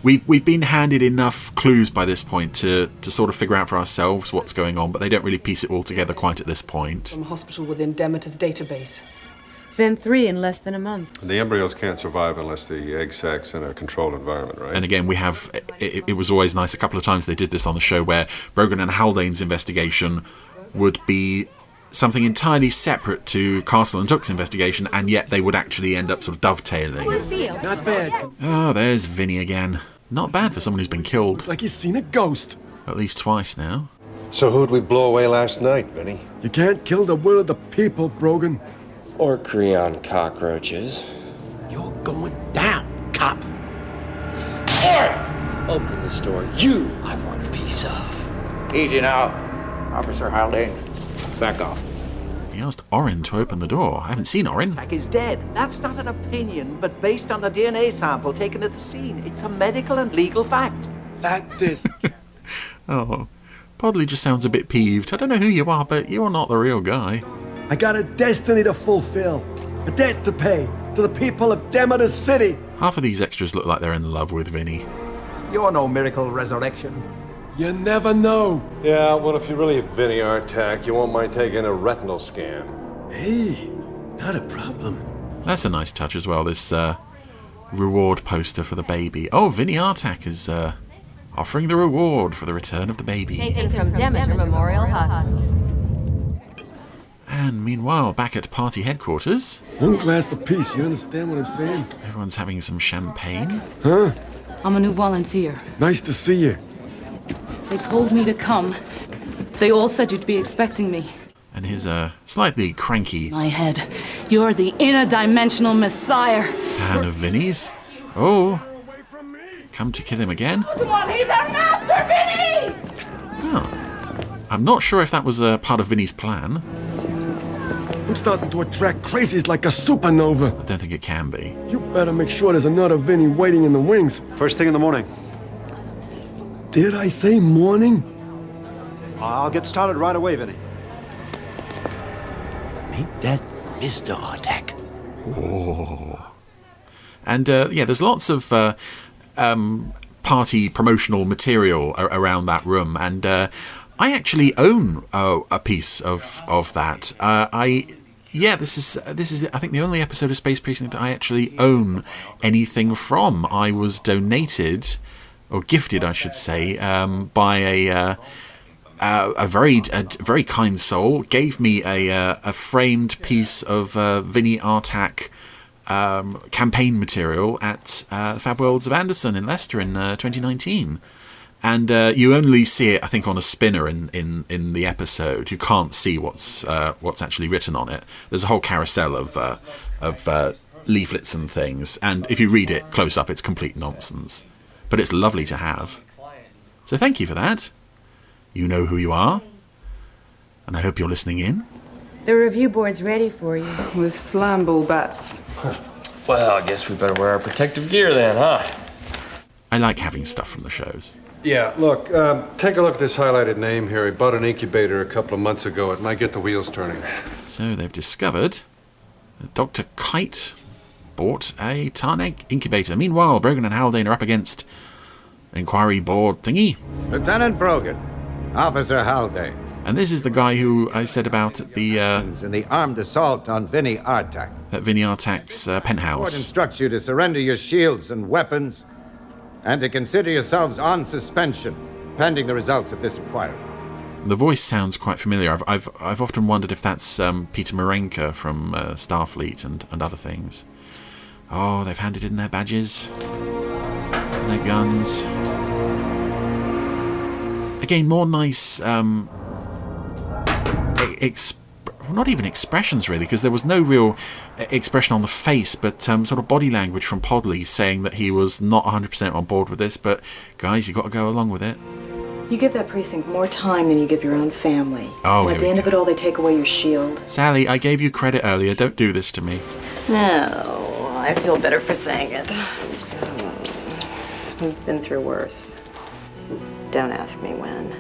we've been handed enough clues by this point to sort of figure out for ourselves what's going on, but they don't really piece it all together quite at this point. From a hospital within Demeter's database. Then 3 in less than a month. The embryos can't survive unless the egg sacs in a controlled environment, right? And again, we have, it was always nice, a couple of times they did this on the show where Brogan and Haldane's investigation would be something entirely separate to Castle and Tuck's investigation, and yet they would actually end up sort of dovetailing. Not bad. Oh, there's Vinny again. Not bad for someone who's been killed. Like he's seen a ghost. At least twice now. So who'd we blow away last night, Vinny? You can't kill the will of the people, Brogan. Or Creon cockroaches. You're going down, cop. Open this door. You, I want a piece of. Easy now. Officer Haldane, back off. He asked Orin to open the door. I haven't seen Orin. Jack is dead. That's not an opinion, but based on the DNA sample taken at the scene, it's a medical and legal fact. Fact this. Oh, Podley just sounds a bit peeved. I don't know who you are, but you're not the real guy. I got a destiny to fulfill. A debt to pay to the people of Demeter City. Half of these extras look like they're in love with Vinny. You're no miracle resurrection. You never know. Yeah, well, if you're really a Vinny Artak, you won't mind taking a retinal scan. Hey, not a problem. That's a nice touch as well, this reward poster for the baby. Oh, Vinny Artak is offering the reward for the return of the baby. Taken from Demeter Memorial Hospital. And meanwhile, back at party headquarters... One glass apiece, you understand what I'm saying? Everyone's having some champagne. Huh? I'm a new volunteer. Nice to see you. They told me to come. They all said you'd be expecting me. And his slightly cranky... My head, you're the interdimensional messiah. Fan of Vinny's. Oh. Come to kill him again? He's our master, Vinny! Oh. I'm not sure if that was a part of Vinny's plan. I'm starting to attract crazies like a supernova. I don't think it can be. You better make sure there's another Vinny waiting in the wings. First thing in the morning. Did I say morning? I'll get started right away, Vinny. Make that Mr. Artak. Oh. And yeah, there's lots of party promotional material around that room, and I actually own a piece of that. This is I think the only episode of Space Precinct I actually own anything from. I was donated, or gifted, I should say, by a very kind soul. Gave me a framed piece of Vinny Artak campaign material at Fab Worlds of Anderson in Leicester in 2019. And you only see it, I think, on a spinner in the episode. You can't see what's actually written on it. There's a whole carousel of leaflets and things, and if you read it close up, it's complete nonsense. But it's lovely to have. So thank you for that. You know who you are, and I hope you're listening in. The review board's ready for you. With slam ball bats. Well, I guess we better wear our protective gear then, huh? I like having stuff from the shows. Yeah, look, take a look at this highlighted name here. He bought an incubator a couple of months ago. It might get the wheels turning. So they've discovered that Dr. Kite bought a Tarneg incubator. Meanwhile, Brogan and Haldane are up against inquiry board thingy. Lieutenant Brogan, Officer Haldane. And this is the guy who I said about at the... in the armed assault on Vinny Artak. At Vinny Artak's The penthouse. court instructs you to surrender your shields and weapons and to consider yourselves on suspension, pending the results of this inquiry. The voice sounds quite familiar. I've often wondered if that's Peter Marenka from Starfleet and other things. Oh, they've handed in their badges. And their guns. Again, more nice... not even expressions really, because there was no real expression on the face, but sort of body language from Podley saying that he was not 100% on board with this, but guys, you got to go along with it. You give that precinct more time than you give your own family. Oh, At the end of it all, they take away your shield. Sally, I gave you credit earlier. Don't do this to me. No, I feel better for saying it. We've been through worse. Don't ask me when.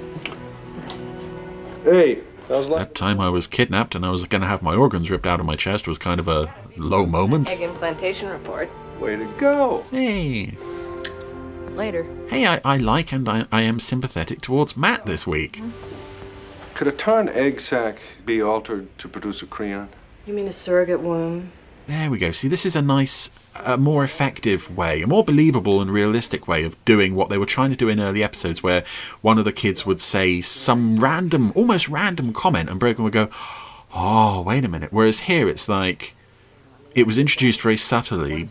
Hey, that time I was kidnapped and I was going to have my organs ripped out of my chest was kind of a low moment. Egg implantation report. Way to go. Hey. Later. Hey, I like and I am sympathetic towards Matt this week. Could a Tarn egg sac be altered to produce a Creon? You mean a surrogate womb? There we go. See, this is a nice, more effective way, a more believable and realistic way of doing what they were trying to do in early episodes, where one of the kids would say some random, almost random comment and Brogan would go, Oh, wait a minute. Whereas here it's like, it was introduced very subtly,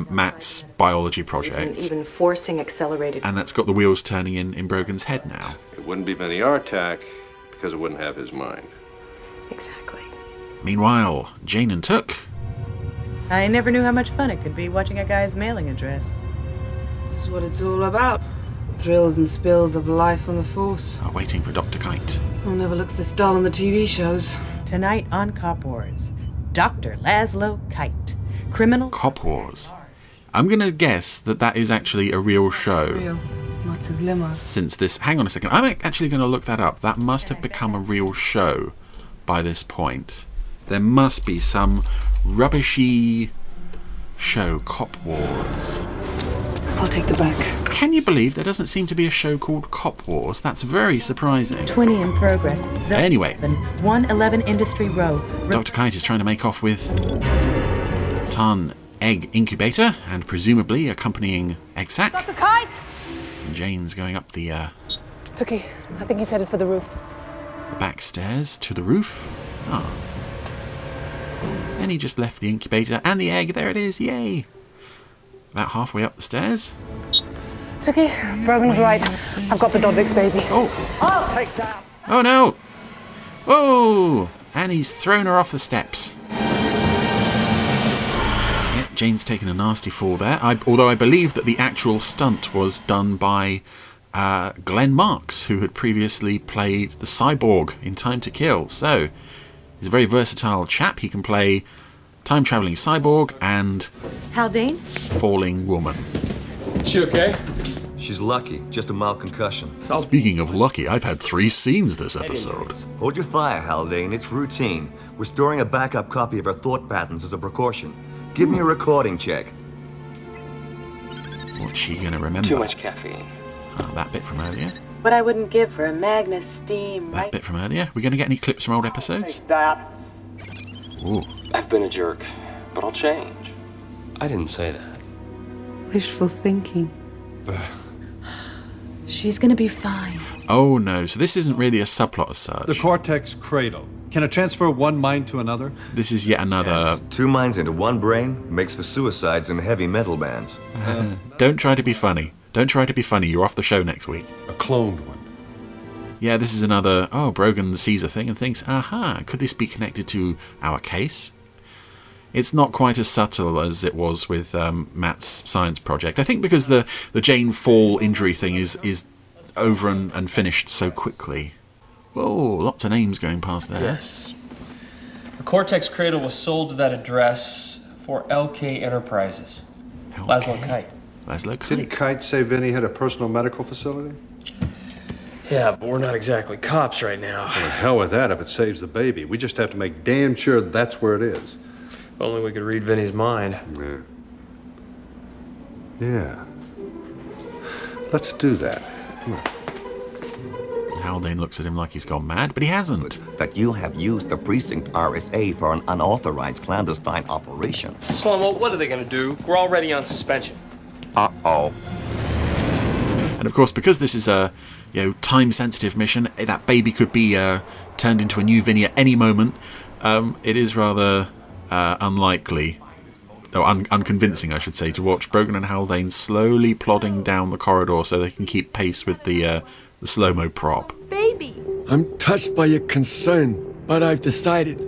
Matt's biology project. Even forcing accelerated. And that's got the wheels turning in Brogan's head now. It wouldn't be Vinny Artak because it wouldn't have his mind. Exactly. Meanwhile, Jane and Took. I never knew how much fun it could be watching a guy's mailing address. This is what it's all about. Thrills and spills of life on the Force. Are waiting for Dr. Kite. Oh, never looks this dull on the TV shows. Tonight on Cop Wars, Dr. Laszlo Kite, criminal... Cop Wars. I'm going to guess that is actually a real show. Real. What's his limo? Since this... Hang on a second. I'm actually going to look that up. That must have become a real show by this point. There must be some rubbishy show, Cop Wars. I'll take the back. Can you believe there doesn't seem to be a show called Cop Wars? That's very surprising. 20 in progress. Anyway. 111 Industry Row. Dr. Kite is trying to make off with Tarn Egg Incubator and presumably accompanying egg sac. Dr. Kite! And Jane's going up the Tookie, I think he's headed for the roof. back stairs to the roof. Oh. And he just left the incubator and the egg. There it is. Yay. About halfway up the stairs. Tookie, Brogan's right. I've got the Dodvik's baby. Oh. I'll take that. Oh no. Oh. And he's thrown her off the steps. Yep, Jane's taken a nasty fall there. Although I believe that the actual stunt was done by Glenn Marks, who had previously played the cyborg in Time to Kill. So he's a very versatile chap. He can play time-travelling cyborg and Haldane? falling woman. She okay? She's lucky. Just a mild concussion. Speaking of lucky, I've had 3 scenes this episode. Hold your fire, Haldane. It's routine. We're storing a backup copy of her thought patterns as a precaution. Give me a recording check. What's she going to remember? Too much caffeine. That bit from earlier. What I wouldn't give for a Magnus Steam, That bit from earlier. We're going to get any clips from old episodes? Ooh. I've been a jerk, but I'll change. I didn't say that. Wishful thinking. She's gonna be fine. Oh no, so this isn't really a subplot as such. The cortex cradle. Can it transfer one mind to another? This is yet another... Yes. 2 minds into one brain makes for suicides and heavy metal bands. Don't try to be funny. Don't try to be funny. You're off the show next week. A cloned one. Yeah, this is another... Oh, Brogan sees a thing and thinks, aha, could this be connected to our case? It's not quite as subtle as it was with Matt's science project. I think because the Jane Fall injury thing is over and finished so quickly. Whoa, lots of names going past there. Yes. The Cortex Cradle was sold to that address for LK Enterprises. LK? Laszlo Kite. Laszlo Kite? Didn't Kite say Vinny had a personal medical facility? Yeah, but we're not exactly cops right now. Well, hell with that if it saves the baby. We just have to make damn sure that's where it is. If only we could read Vinny's mind. Yeah. Let's do that. Come on. Haldane looks at him like he's gone mad, but he hasn't. That you have used the precinct RSA for an unauthorized clandestine operation. Slomo, what are they gonna do? We're already on suspension. Uh-oh. And of course, because this is a time-sensitive mission, that baby could be turned into a new Vinny at any moment. It is rather unlikely, or unconvincing, I should say, to watch Brogan and Haldane slowly plodding down the corridor so they can keep pace with the slow-mo prop. Baby! I'm touched by your concern, but I've decided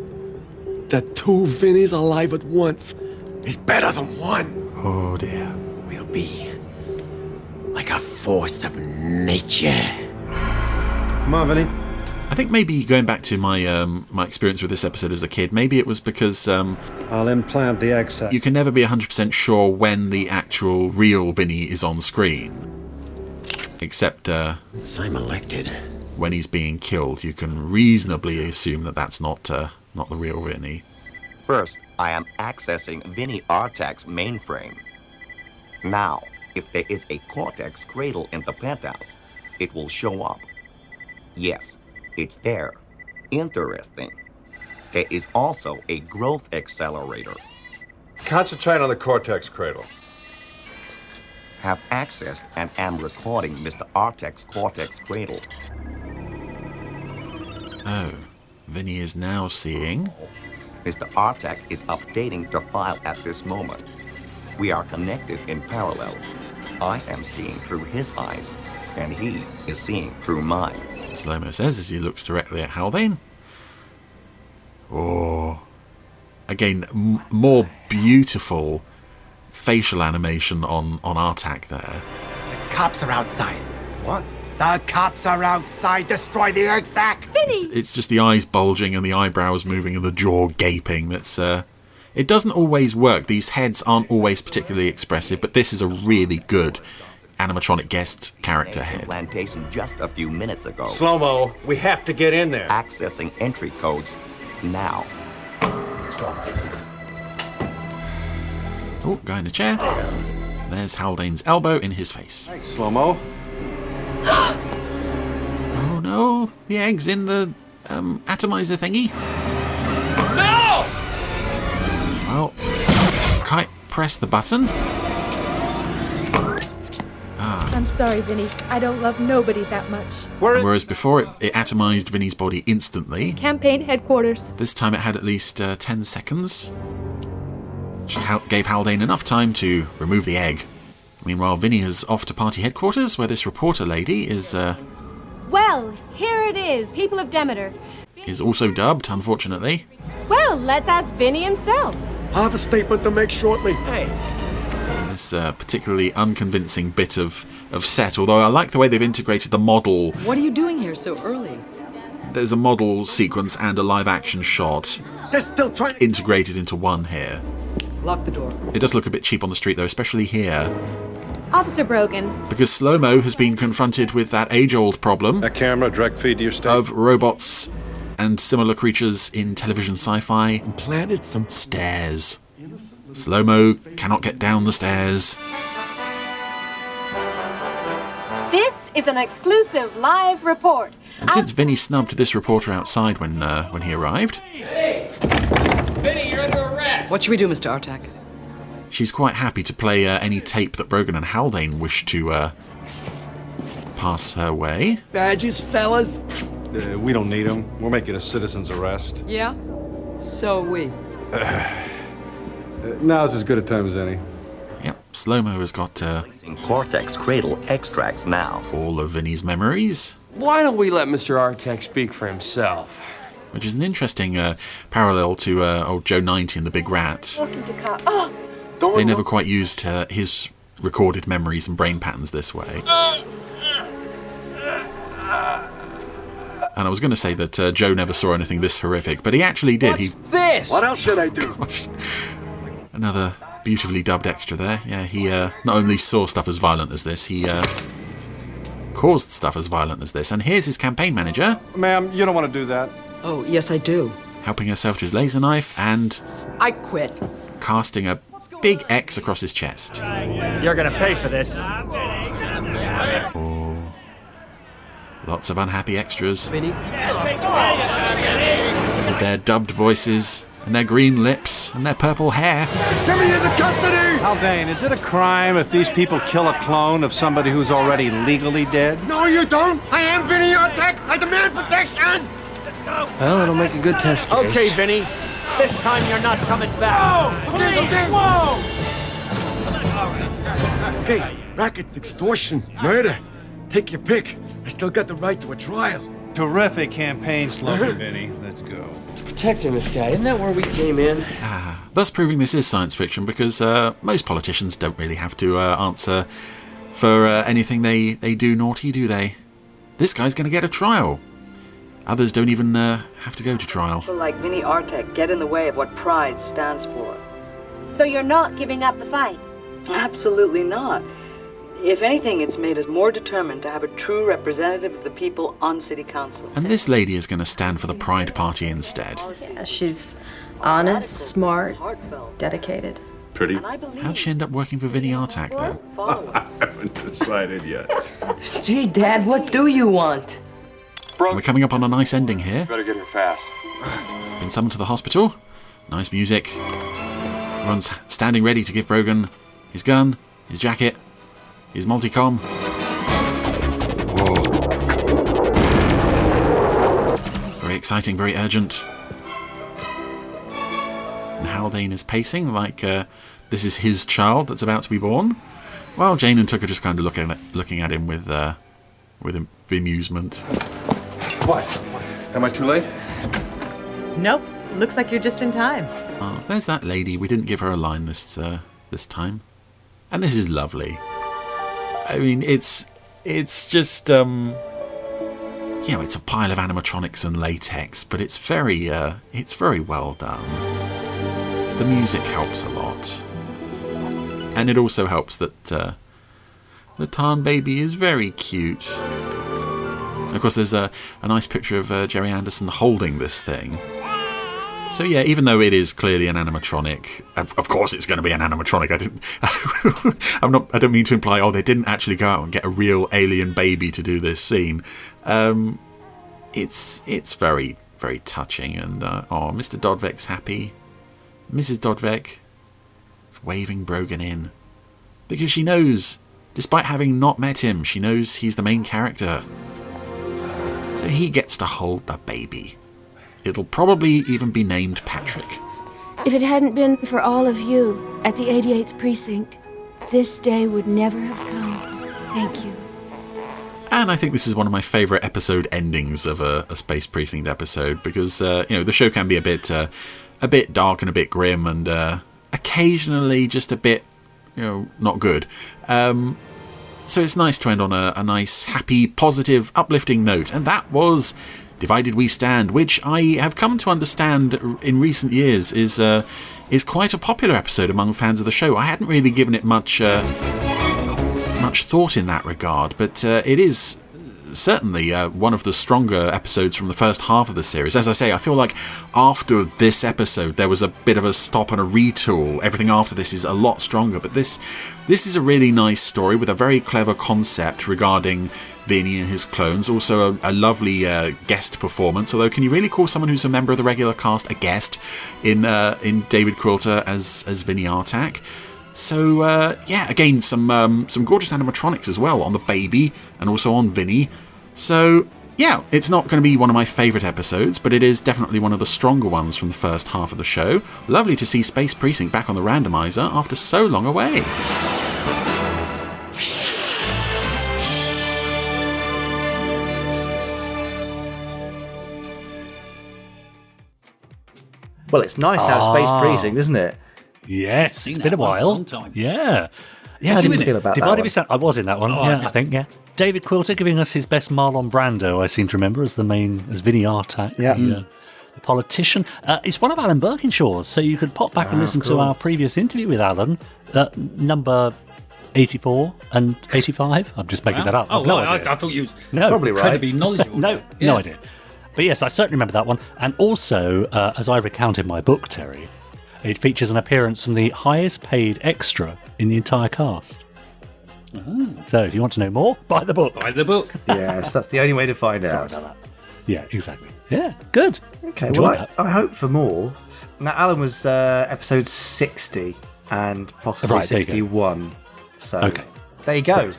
that 2 Vinnies alive at once is better than 1. Oh dear. We'll be like a force of nature. Come on, Vinny. I think maybe going back to my my experience with this episode as a kid, maybe it was because I'll implant the egg sac. you can never be 100% sure when the actual real Vinny is on screen. Except I'm elected. when he's being killed, you can reasonably assume that that's not the real Vinny. First, I am accessing Vinny Artak's mainframe. Now, if there is a Cortex Cradle in the penthouse, it will show up. Yes, it's there. Interesting. There is also a growth accelerator. Concentrate on the cortex cradle. Have accessed and am recording Mr. Artak's Cortex Cradle. Oh, Vinny is now seeing... Mr. Artak is updating the file at this moment. We are connected in parallel. I am seeing through his eyes, and he is seeing through mine. Slow-mo says as he looks directly at Haldane. Oh. Again, more beautiful facial animation on Artak there. The cops are outside. What? The cops are outside. Destroy the egg sack. Vinny! It's just the eyes bulging and the eyebrows moving and the jaw gaping. That's it doesn't always work. These heads aren't always particularly expressive, but this is a really good animatronic guest character head. Plantation just a few minutes ago. Slow-mo, we have to get in there. Accessing entry codes now. Oh, guy in a chair. There's Haldane's elbow in his face. Hey, Slow-mo. Oh no, the egg's in the atomizer thingy. No! Well, Kite pressed the button. I'm sorry, Vinny. I don't love nobody that much. Whereas before it atomized Vinny's body instantly. Campaign headquarters. This time it had at least 10 seconds. Which gave Haldane enough time to remove the egg. Meanwhile, Vinny is off to party headquarters, where this reporter lady is Well, here it is, people of Demeter. also dubbed, unfortunately. Well, let's ask Vinny himself. I'll have a statement to make shortly. Hey. This particularly unconvincing bit of set, although I like the way they've integrated the model. What are you doing here so early? There's a model sequence and a live-action shot They're still trying. integrated into one here. Lock the door. It does look a bit cheap on the street, though, especially here. Officer Brogan. Because Slow-mo has been confronted with that age-old problem. That camera, direct feed to your state. Of robots and similar creatures in television sci-fi. Planted some stairs. Slow-mo cannot get down the stairs. This is an exclusive live report. And since Vinny snubbed this reporter outside when he arrived... Hey! Vinny, you're under arrest! What should we do, Mr. Artak? She's quite happy to play any tape that Brogan and Haldane wish to pass her way. Badges, fellas? We don't need them. We're making a citizen's arrest. Yeah? So we. Now's as good a time as any. Yep, Slow-mo has got Cortex Cradle extracts now. all of Vinny's memories. Why don't we let Mr. Artak speak for himself? Which is an interesting parallel to old Joe 90 and the Big Rat. They never quite used his recorded memories and brain patterns this way. And I was going to say that Joe never saw anything this horrific, but he actually did. This? What else should I do? Gosh. Another beautifully dubbed extra there. Yeah, he not only saw stuff as violent as this, he caused stuff as violent as this. And here's his campaign manager. Ma'am, you don't want to do that. Oh, yes, I do. Helping herself to his laser knife and I quit. casting a big X across his chest. You're gonna pay for this. Oh. Lots of unhappy extras. Vinny? With their dubbed voices, and their green lips, and their purple hair. Get me into custody! Haldane, is it a crime if these people kill a clone of somebody who's already legally dead? No, you don't! I am Vinny Artak! I demand protection! Well, it'll make a good test case. Okay, Vinny. This time you're not coming back. Okay. Whoa! Okay, rackets, extortion, murder. Take your pick. I still got the right to a trial. Terrific campaign slogan, Vinny. Let's go. Protecting this guy, isn't that where we came in? Thus proving this is science fiction, because most politicians don't really have to answer for anything they do naughty, do they? This guy's going to get a trial. Others don't even have to go to trial. People like Vinny Artak get in the way of what pride stands for. So you're not giving up the fight? Absolutely not. If anything, it's made us more determined to have a true representative of the people on City Council. And this lady is going to stand for the Pride Party instead. Yeah, she's honest, smart, dedicated. Pretty. How'd she end up working for Vinny Artak, though? I haven't decided yet. Gee, Dad, what do you want? We're coming up on a nice ending here. Better get here fast. Been summoned to the hospital. Nice music. Everyone's standing ready to give Brogan his gun, his jacket, his multicom. Whoa. Very exciting, very urgent. And Haldane is pacing like this is his child that's about to be born, while Jane and Tuck are just kind of looking at him with bemusement. What? Am I too late? Nope. Looks like you're just in time. Oh, there's that lady. We didn't give her a line this time, and this is lovely. I mean, it's just it's a pile of animatronics and latex, but it's very well done. The music helps a lot, and it also helps that the Tarn baby is very cute. Of course, there's a nice picture of Gerry Anderson holding this thing. So yeah, even though it is clearly an animatronic, of course it's going to be an animatronic. I don't mean to imply, they didn't actually go out and get a real alien baby to do this scene. It's very, very touching, and Mr. Dodvek's happy. Mrs. Dodvek is waving Brogan in because she knows, despite having not met him, she knows he's the main character. So he gets to hold the baby. It'll probably even be named Patrick. If it hadn't been for all of you at the 88th Precinct, this day would never have come. Thank you. And I think this is one of my favourite episode endings of a Space Precinct episode because the show can be a bit dark and a bit grim and occasionally just a bit not good. So it's nice to end on a nice, happy, positive, uplifting note, and that was Divided We Stand, which I have come to understand in recent years is quite a popular episode among fans of the show. I hadn't really given it much thought in that regard, but it is certainly one of the stronger episodes from the first half of the series. As I say, I feel like after this episode there was a bit of a stop and a retool. Everything after this is a lot stronger, but this is a really nice story with a very clever concept regarding Vinny and his clones. Also a lovely guest performance, although can you really call someone who's a member of the regular cast a guest in David Quilter as Vinny Artak? So again, some gorgeous animatronics as well on the baby and also on Vinny. So yeah, it's not going to be one of my favourite episodes, but it is definitely one of the stronger ones from the first half of the show. Lovely to see Space Precinct back on the Randomiser after so long away. Well, it's nice to have Space Precinct, isn't it? Yes, it's been a while. Long time. Yeah. How did you feel about that one? I was in that one. I think. Yeah. David Quilter giving us his best Marlon Brando, I seem to remember, as Vinny Artak, the politician. It's one of Alan Birkinshaw's, so you could pop back and listen to our previous interview with Alan, number 84 and 85. I'm just making that up. Oh, no idea. I thought you was probably incredibly knowledgeable. No idea. But yes, I certainly remember that one. And also, as I recount in my book, Terry, it features an appearance from the highest paid extra in the entire cast. So if you want to know more, buy the book. Buy the book. Yes, that's the only way to find out. Sorry about that. Yeah, exactly. Yeah, good. Okay, well, I hope for more. Now, Alan was episode 60 and possibly 61. So there you go.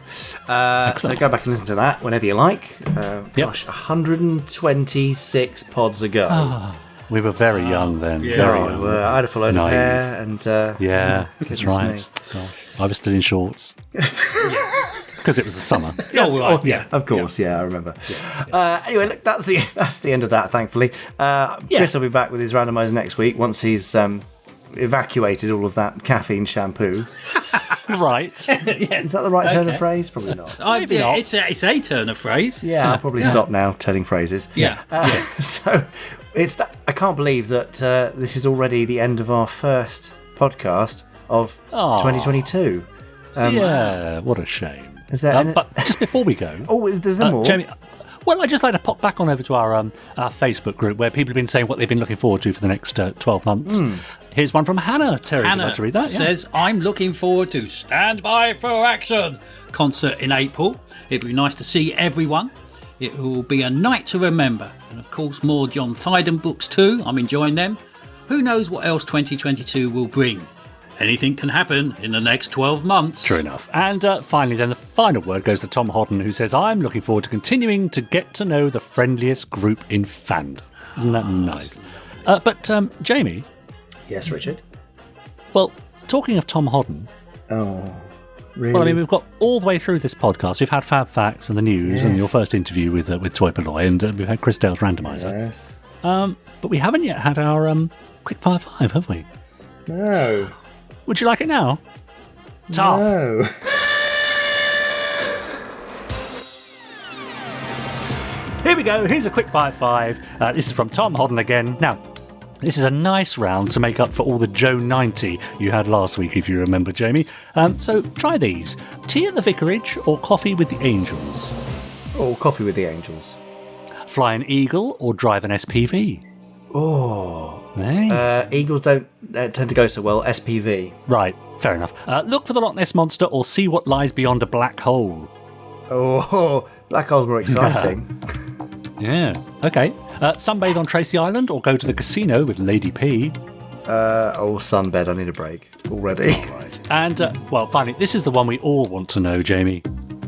So go back and listen to that whenever you like. Gosh, 126 pods ago. We were very young then. Yeah, very young. I had a full load of hair and... that's right. Gosh, I was still in shorts. Because it was the summer. Of course, I remember. Anyway, look, that's the end of that, thankfully. Chris will be back with his Randomiser next week once he's evacuated all of that caffeine shampoo. Right. Is that the right turn of phrase? Probably not. Maybe not. It's a turn of phrase. Yeah, I'll probably stop now turning phrases. So it's that, I can't believe that this is already the end of our first podcast of 2022. What a shame. Is there but just before we go... there's more? Jamie, well, I'd just like to pop back on over to our Facebook group where people have been saying what they've been looking forward to for the next 12 months. Here's one from Hannah. Terry, would you like to read that? Says, I'm looking forward to Stand By for Action concert in April. It'll be nice to see everyone. It will be a night to remember. And of course, more John Thydon books too. I'm enjoying them. Who knows what else 2022 will bring? Anything can happen in the next 12 months. True enough. And finally, then, the final word goes to Tom Hodden, who says, I'm looking forward to continuing to get to know the friendliest group in fandom. Isn't that nice? But Jamie? Yes, Richard? Well, talking of Tom Hodden... Oh, really? Well, I mean, we've got all the way through this podcast. We've had Fab Facts and the news and your first interview with Toy Polloi, and we've had Chris Dale's Randomiser. Yes. But we haven't yet had our Quickfire 5, have we? No. Would you like it now? Tough. No. Here we go. Here's a Quickfire 5. This is from Tom Hodden again. Now, this is a nice round to make up for all the Joe 90 you had last week, if you remember, Jamie. So try these. Tea at the Vicarage or coffee with the Angels? Or coffee with the Angels. Fly an Eagle or drive an SPV? Oh. Hey. Eagles don't tend to go so well. SPV. Right, fair enough. Look for the Loch Ness Monster or see what lies beyond a black hole? Oh, black hole's more exciting. Yeah, okay. Sunbathe on Tracy Island or go to the casino with Lady P? Sunbed. I need a break already. Right. And, well, finally, this is the one we all want to know, Jamie.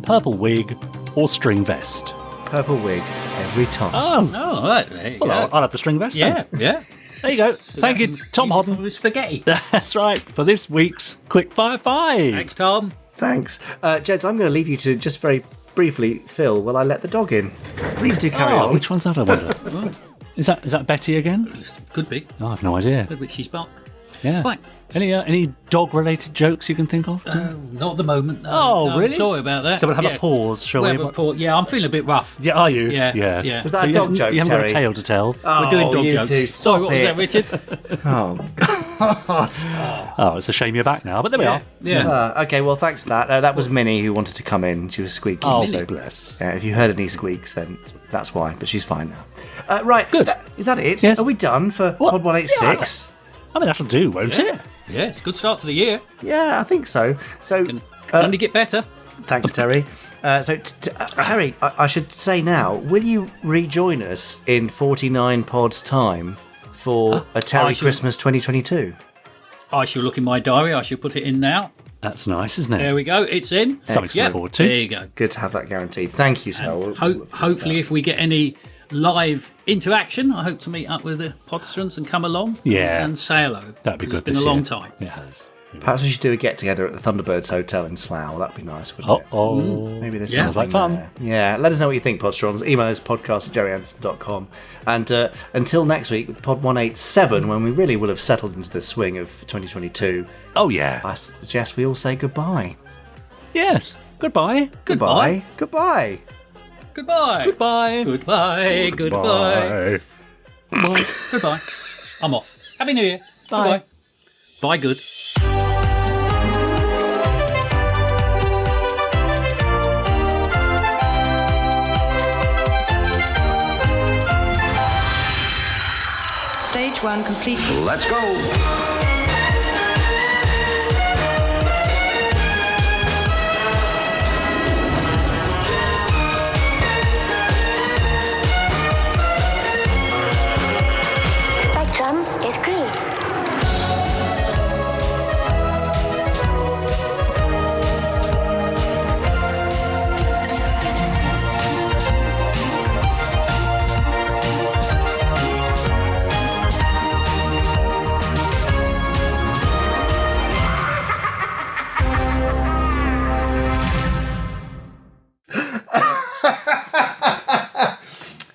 Purple wig or string vest? Purple wig, every time. Oh, right. There you go. I'll have the string vest then. Yeah. There you go. Thank you, Tom Hodden. It was spaghetti. That's right, for this week's Quickfire 5. Thanks, Tom. Thanks. Jeds, I'm going to leave you to just very briefly Phil while I let the dog in. Please do carry on. Which one's that, I wonder? Is that Betty again? Could be. Oh, I've no idea. Could be. She's back. Yeah. Right. Any dog-related jokes you can think of? Not at the moment. Oh, really? Sorry about that. So we'll have a pause, shall we? Have a pause. Yeah, I'm feeling a bit rough. Yeah, are you? Yeah. Was that a dog joke, You haven't Terry? got a tale to tell. We're doing dog you jokes. two, Sorry, stop what was it. that, Richard? Oh, God. Oh, it's a shame you're back now, but there we are. Yeah. Okay, well, thanks for that. That was Minnie who wanted to come in. She was squeaking. Oh, so, bless. If you heard any squeaks, then that's why. But she's fine now. Right. Good. Is that it? Yes. Are we done for Pod 186? I mean, that'll do, won't it? Yeah, it's a good start to the year. Yeah, I think so. So, Can only get better. thanks, Terry. Terry, I should say now, will you rejoin us in 49 pods time for a Terry Christmas 2022? I shall look in my diary. I shall put it in now. That's nice, isn't it? There we go. It's in. Something to look forward to. There you go. Good to have that guaranteed. Thank you, Sal. Hopefully, if we get any live interaction, I hope to meet up with the Podsterons and come along and say hello. That'd be good. It's been a long time. It has. Perhaps we should do a get together at the Thunderbirds Hotel in Slough. That'd be nice, wouldn't it? Maybe there's Sounds like fun. there. Yeah, let us know what you think, Podsterons. Email us podcast@gerryanderson.com. And until next week with Pod 187, when we really will have settled into the swing of 2022. Oh, yeah. I suggest we all say goodbye. Yes. Goodbye. Goodbye. Goodbye. Goodbye. Goodbye. Goodbye. Goodbye. Goodbye. Goodbye. I'm off. Happy New Year. Bye. Goodbye. Bye, good. Stage 1 complete. Let's go. Spectrum is green.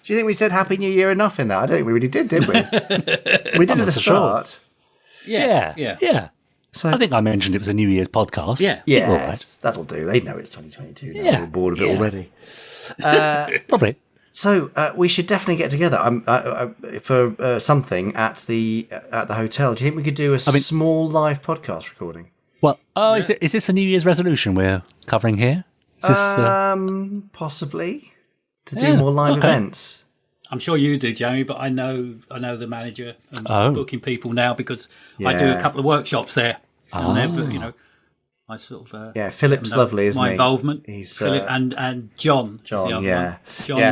Do you think we said Happy New Year enough in that? I don't think we really did we? We did at the start. Yeah. So I think I mentioned it was a New Year's podcast. Yeah, All right. that'll do. They know it's 2022 now. Yeah. We're bored of it already. Probably. So we should definitely get together for something at the hotel. Do you think we could do a small live podcast recording? Well, is this a New Year's resolution we're covering here? Is this, possibly to do more live events. I'm sure you do, Jamie, but I know the manager and booking people now because I do a couple of workshops there. And I sort of Philip's lovely, isn't he? My involvement. He's Philip and John. John,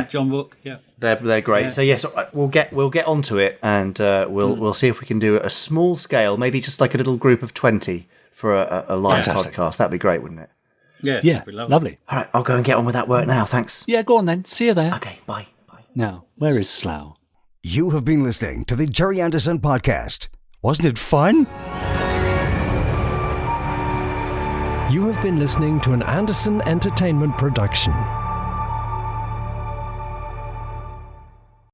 John Rook. Yeah, they're great. Yeah. So yes, we'll get onto it, and we'll see if we can do a small scale, maybe just like a little group of 20 for a live podcast. That'd be great, wouldn't it? Yeah, that'd be lovely. All right, I'll go and get on with that work now. Thanks. Yeah, go on then. See you there. Okay, bye. Now, where is Slough? You have been listening to the Gerry Anderson podcast. Wasn't it fun? You have been listening to an Anderson Entertainment production.